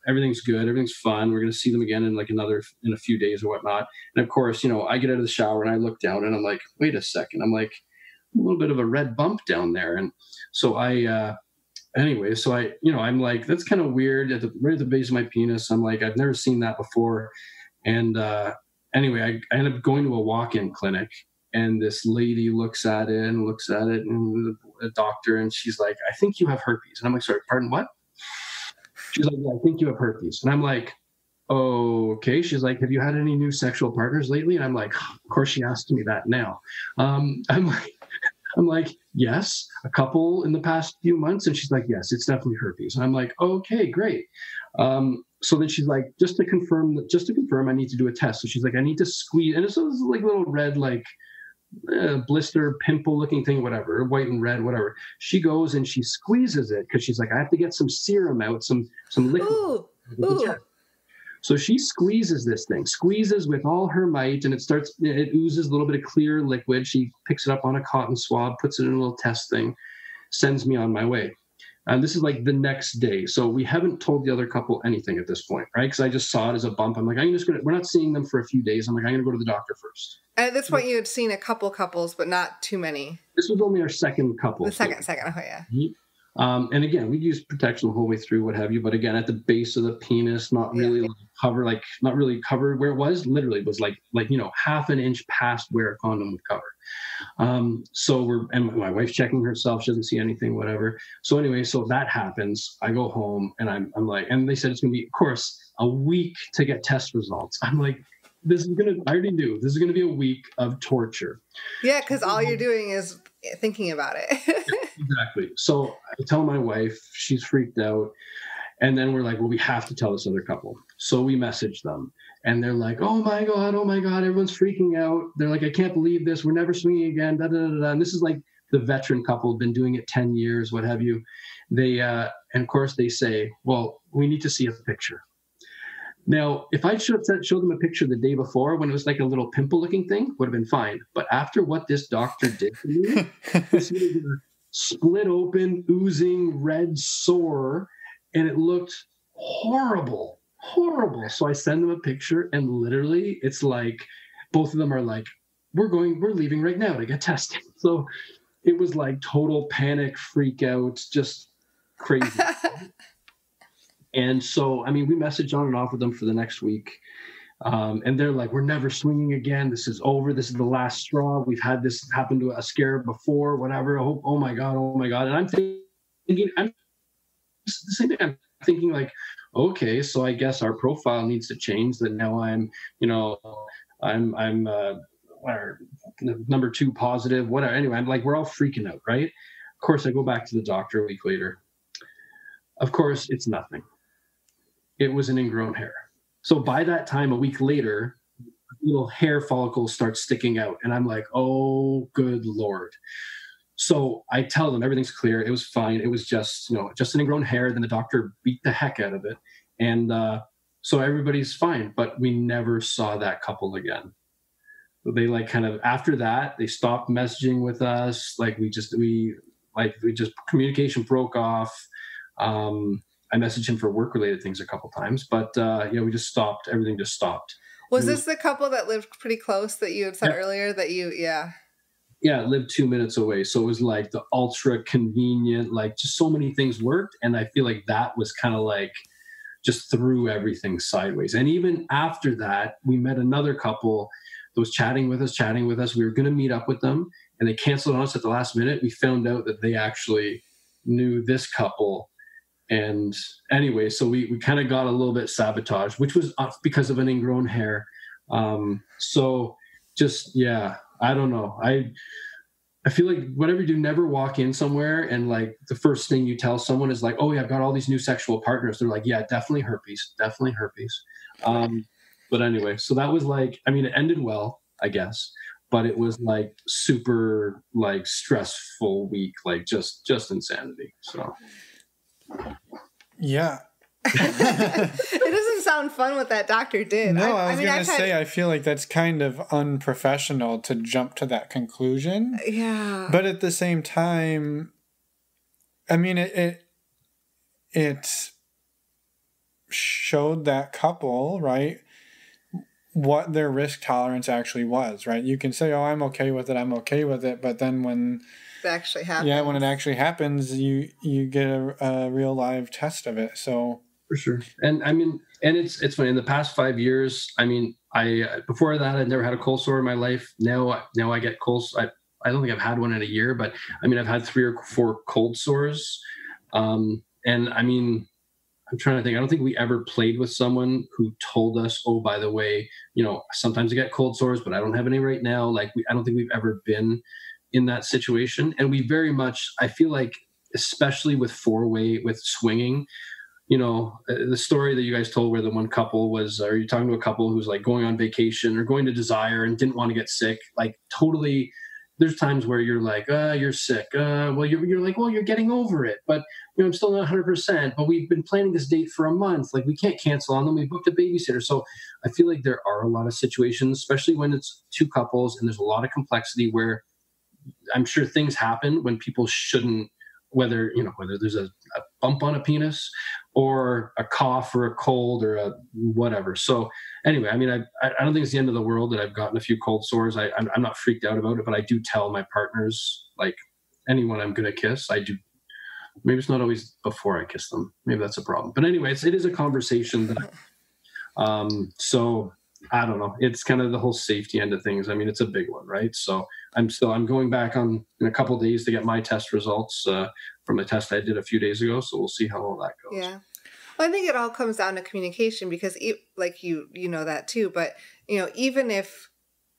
everything's good, everything's fun. We're going to see them again in a few days or whatnot. And of course, I get out of the shower and I look down and I'm like, wait a second. I'm like, a little bit of a red bump down there. And so I'm like, that's kind of weird, right at the base of my penis. I'm like, I've never seen that before. And anyway, I ended up going to a walk-in clinic, and this lady looks at it, and the doctor, and she's like, I think you have herpes. And I'm like, sorry, pardon, what? She's like, yeah, I think you have herpes. And I'm like, oh, okay. She's like, have you had any new sexual partners lately? And I'm like, of course she asked me that now. I'm like, yes, a couple in the past few months. And she's like, yes, it's definitely herpes. And I'm like, okay, great. So then she's like, just to confirm, I need to do a test. So she's like, I need to squeeze. And it's like little red, like blister, pimple looking thing, whatever, white and red, whatever. She goes and she squeezes it because she's like, I have to get some serum out, some liquid. Ooh. So she squeezes this thing, with all her might, and it oozes a little bit of clear liquid. She picks it up on a cotton swab, puts it in a little test thing, sends me on my way. And this is like the next day. So we haven't told the other couple anything at this point, right? Because I just saw it as a bump. I'm like, we're not seeing them for a few days. I'm like, I'm going to go to the doctor first.
And at this point, you had seen a couple couples, but not too many.
This was only our second couple.
The second. Oh, yeah.
And again, we use protection the whole way through, what have you. But again, at the base of the penis, not really not really covered where it was. Literally, it was like half an inch past where a condom would cover. So and my wife's checking herself. She doesn't see anything, whatever. So anyway, so that happens. I go home and I'm like, and they said it's going to be, of course, a week to get test results. I'm like, I already knew this is going to be a week of torture.
Yeah, because all you're doing is thinking about it.
Exactly. So I tell my wife, she's freaked out. And then we're like, well, we have to tell this other couple. So we message them. And they're like, oh my God, everyone's freaking out. They're like, I can't believe this. We're never swinging again. Da, da, da, da. And this is like the veteran couple, been doing it 10 years, what have you. And of course they say, well, we need to see a picture. Now, if I showed them a picture the day before when it was like a little pimple-looking thing, would have been fine. But after what this doctor did to me, this was a split open, oozing red sore, and it looked horrible. So I send them a picture, and literally, it's like both of them are like, "We're leaving right now to get tested." So it was like total panic, freak out, just crazy. And so, I mean, we messaged on and off with them for the next week. And they're like, we're never swinging again. This is over. This is the last straw. We've had this happen to a scare before, whatever. Oh my God. And I'm thinking, the same thing. I'm thinking like, okay, so I guess our profile needs to change, that now I'm number 2 positive, whatever. Anyway, I'm like, we're all freaking out, right? Of course, I go back to the doctor a week later. Of course, it's nothing. It was an ingrown hair. So by that time, a week later, little hair follicles start sticking out. And I'm like, oh, good Lord. So I tell them everything's clear. It was fine. It was just an ingrown hair. Then the doctor beat the heck out of it. And so everybody's fine. But we never saw that couple again. They after that, they stopped messaging with us. Communication broke off. I messaged him for work-related things a couple times, but we just stopped. Everything just stopped.
Was this the couple that lived pretty close that you had said earlier that you,
Yeah, it lived 2 minutes away. So it was like the ultra convenient, like just so many things worked. And I feel like that was kind of like just threw everything sideways. And even after that, we met another couple that was chatting with us. We were going to meet up with them, and they canceled on us at the last minute. We found out that they actually knew this couple. And anyway, so we kind of got a little bit sabotaged, which was because of an ingrown hair. So just, I don't know. I feel like whatever you do, never walk in somewhere and like the first thing you tell someone is like, oh yeah, I've got all these new sexual partners. They're like, yeah, definitely herpes. But anyway, so that was like, I mean, it ended well, I guess, but it was like super like stressful week, like just insanity. So.
Yeah. It doesn't sound fun what that doctor did.
No, I was going to say, I feel like that's kind of unprofessional to jump to that conclusion.
Yeah.
But at the same time, I mean, it showed that couple, right, what their risk tolerance actually was, right? You can say, oh, I'm okay with it. But then when
it actually happens.
Yeah, when it actually happens, you get a real live test of it. So
for sure. And I mean, and it's funny, in the past 5 years, I mean, before that, I'd never had a cold sore in my life. Now I get cold. I don't think I've had one in a year, but I mean, I've had 3 or 4 cold sores. And I mean, I'm trying to think. I don't think we ever played with someone who told us, oh, by the way, sometimes I get cold sores, but I don't have any right now. Like I don't think we've ever been in that situation. And we very much, I feel like, especially with 4-way, with swinging, the story that you guys told where the one couple was, are you talking to a couple who's like going on vacation or going to Desire and didn't want to get sick? Like totally, there's times where you're like, you're sick. Well, you're like, well, you're getting over it, but I'm still not 100%, but we've been planning this date for a month. Like we can't cancel on them. We booked a babysitter. So I feel like there are a lot of situations, especially when it's 2 couples and there's a lot of complexity where I'm sure things happen when people shouldn't, whether there's a bump on a penis or a cough or a cold or a whatever. So anyway, I mean, I don't think it's the end of the world that I've gotten a few cold sores. I'm not freaked out about it, but I do tell my partners, like anyone I'm going to kiss, I do Maybe it's not always before I kiss them. Maybe that's a problem. But anyways, it is a conversation that, so I don't know. It's kind of the whole safety end of things. I mean, it's a big one, right? So I'm going back on in a couple of days to get my test results from a test I did a few days ago. So we'll see how all that goes.
Yeah. Well, I think it all comes down to communication, because like you know that too, but even if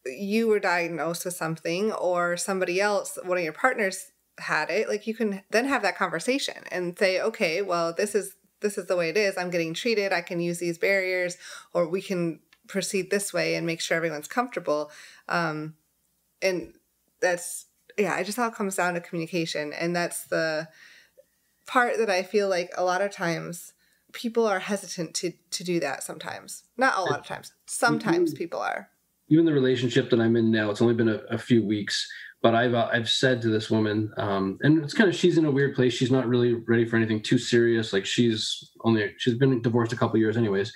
you were diagnosed with something or somebody else, one of your partners had it, like you can then have that conversation and say, okay, well, this is the way it is. I'm getting treated. I can use these barriers, or we can proceed this way and make sure everyone's comfortable. And that's, it just all comes down to communication. And that's the part that I feel like a lot of times people are hesitant to do that sometimes. Not a lot of times. Sometimes people are.
Even the relationship that I'm in now, it's only been a few weeks, but I've said to this woman, and it's kind of, she's in a weird place. She's not really ready for anything too serious. Like she's been divorced a couple of years anyways.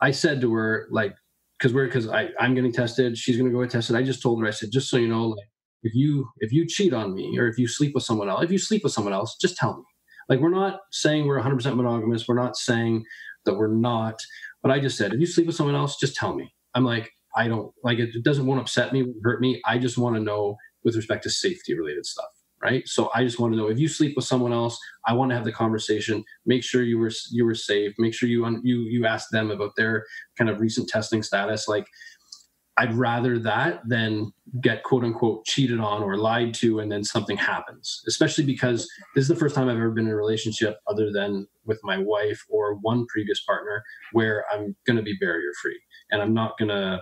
I said to her, like, because I'm getting tested, she's going to go get tested. I just told her, I said, just so you know, like, if you cheat on me, or if you sleep with someone else, just tell me. Like, we're not saying we're 100% monogamous. We're not saying that we're not, but I just said, if you sleep with someone else, just tell me. I'm like, I don't like it. It won't upset me, hurt me. I just want to know with respect to safety related stuff. Right. So I just want to know, if you sleep with someone else, I want to have the conversation, make sure you were safe, make sure you ask them about their kind of recent testing status. Like, I'd rather that than get quote unquote cheated on or lied to, and then something happens, especially because this is the first time I've ever been in a relationship other than with my wife or one previous partner where I'm going to be barrier free, and I'm not going to,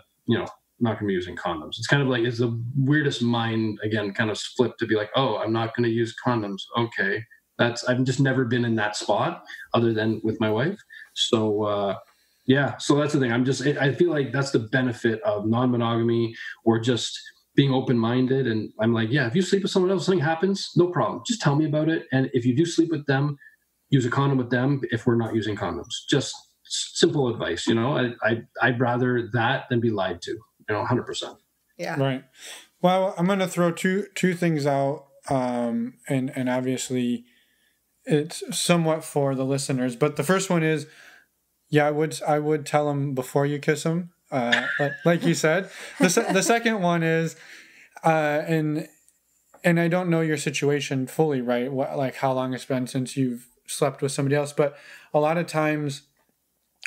not going to be using condoms. It's kind of like, it's the weirdest mind, again, kind of flip to be like, oh, I'm not going to use condoms. Okay. I've just never been in that spot other than with my wife. So, so that's the thing. I feel like that's the benefit of non-monogamy, or just being open-minded. And I'm like, if you sleep with someone else, something happens, no problem. Just tell me about it. And if you do sleep with them, use a condom with them if we're not using condoms. Just simple advice, I'd rather that than be lied to, 100%.
Yeah.
Right. Well, I'm going to throw two things out. And obviously it's somewhat for the listeners, but the first one is, I would tell them before you kiss them, like you said. The second one is, and I don't know your situation fully, right? Like how long it's been since you've slept with somebody else, but a lot of times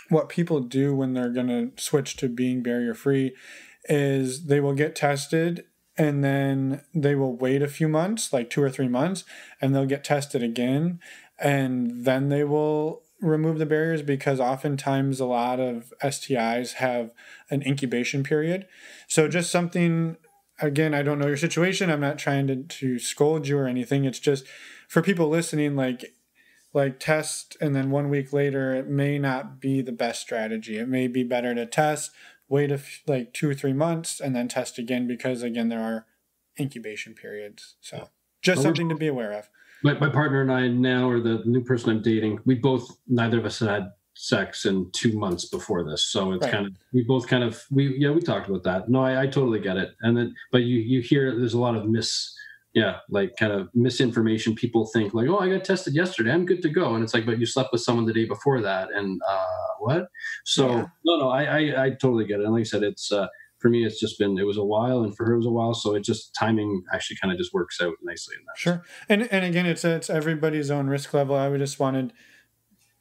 what people do when they're going to switch to being barrier free is they will get tested, and then they will wait a few months, like 2 or 3 months, and they'll get tested again, and then they will remove the barriers, because oftentimes a lot of STIs have an incubation period. So just something, again, I don't know your situation. I'm not trying to scold you or anything. It's just for people listening, like test, and then 1 week later, it may not be the best strategy. It may be better to test, wait like 2 or 3 months, and then test again, because again, there are incubation periods. So just something to be aware of.
My partner and I now, or the new person I'm dating, neither of us had sex in 2 months before this. So it's right. We talked about that. No, I totally get it. And then, but you hear there's a lot of misinformation. People think like, oh, I got tested yesterday, I'm good to go. And it's like, but you slept with someone the day before that. And what? So no, I totally get it. And like I said, it's, for me, it was a while, and for her it was a while. So it just, timing actually kind of just works out nicely in that.
Sure. And again, it's everybody's own risk level. I just wanted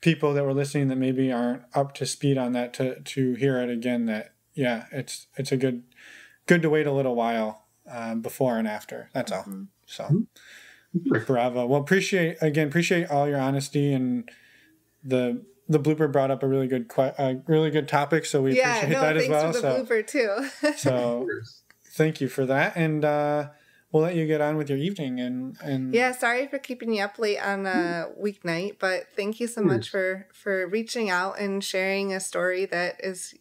people that were listening that maybe aren't up to speed on that to hear it again, that, it's a good to wait a little while before and after. That's all. So bravo. Well, appreciate all your honesty, and the blooper brought up a really good topic, so we appreciate that as well.
Thanks for the blooper too.
So thank you for that, and we'll let you get on with your evening. And
sorry for keeping you up late on a weeknight, but thank you so much for reaching out and sharing a story that is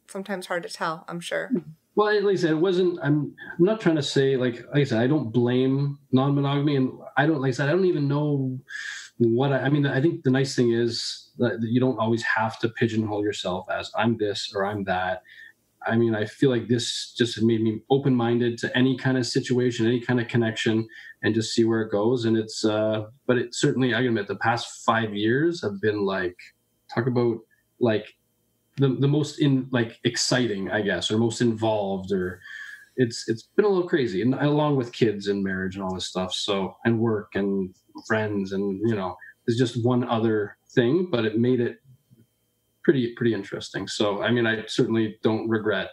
sometimes hard to tell, I'm sure.
Well, like I said, it wasn't. I'm not trying to say like I said, I don't blame non-monogamy, and I don't even know what I mean. I think the nice thing is that you don't always have to pigeonhole yourself as I'm this or I'm that. I mean, I feel like this just made me open-minded to any kind of situation, any kind of connection, and just see where it goes. And it's, but it certainly, I can admit, the past 5 years have been like, talk about like the most exciting, I guess, or most involved, or it's been a little crazy, and along with kids and marriage and all this stuff. So, and work and friends, and there's just one other thing, but it made it pretty interesting. So, I mean, I certainly don't regret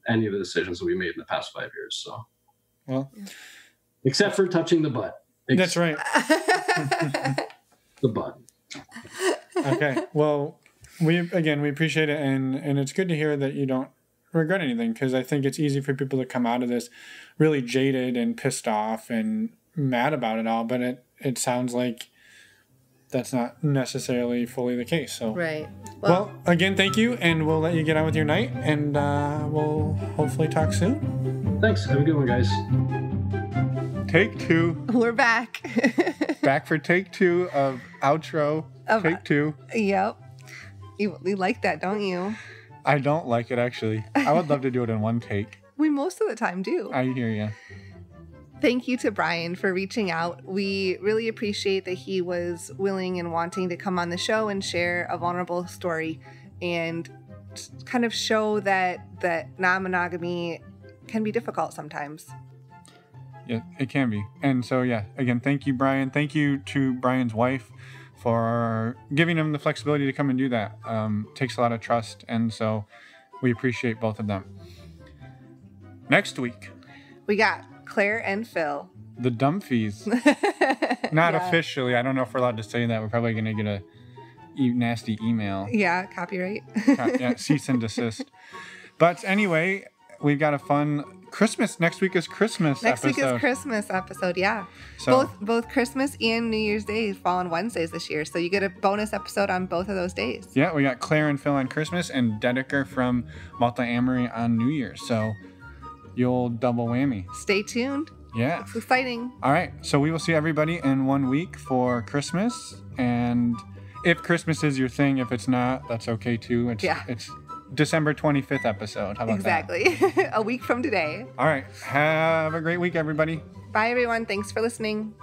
any of the decisions that we made in the past 5 years. So,
well,
except for touching the butt.
That's right.
The butt.
Okay. Well, we appreciate it, and it's good to hear that you don't regret anything, because I think it's easy for people to come out of this really jaded and pissed off and mad about it all, but it sounds like that's not necessarily fully the case. So
right.
Well, again, thank you, and we'll let you get on with your night, and we'll hopefully talk soon.
Thanks. Have a good one, guys.
Take 2.
We're back.
Back for take 2 of outro. Take 2.
Yep. You like that, don't you?
I don't like it, actually. I would love to do it in one take.
We most of the time do.
I hear you.
Thank you to Brian for reaching out. We really appreciate that he was willing and wanting to come on the show and share a vulnerable story and kind of show that non-monogamy can be difficult sometimes.
Yeah, it can be. And so, yeah, again, thank you, Brian. Thank you to Brian's wife for giving him the flexibility to come and do that. Takes a lot of trust, and so we appreciate both of them. Next week,
we got Claire and Phil.
The Dumphies. Not officially. I don't know if we're allowed to say that. We're probably going to get a nasty email.
Yeah, copyright.
Yeah, cease and desist. But anyway, we've got a fun Christmas. Next week is Christmas episode.
Next week is Christmas episode, yeah.
So,
both Christmas and New Year's Day fall on Wednesdays this year, so you get a bonus episode on both of those days.
Yeah, we got Claire and Phil on Christmas and Dedeker from Multi-Amory on New Year's. So you'll double whammy.
Stay tuned.
Yeah.
It's exciting.
All right. So we will see everybody in 1 week for Christmas. And if Christmas is your thing, if it's not, that's okay too. It's December 25th episode. How about that?
Exactly. A week from today.
All right. Have a great week, everybody.
Bye, everyone. Thanks for listening.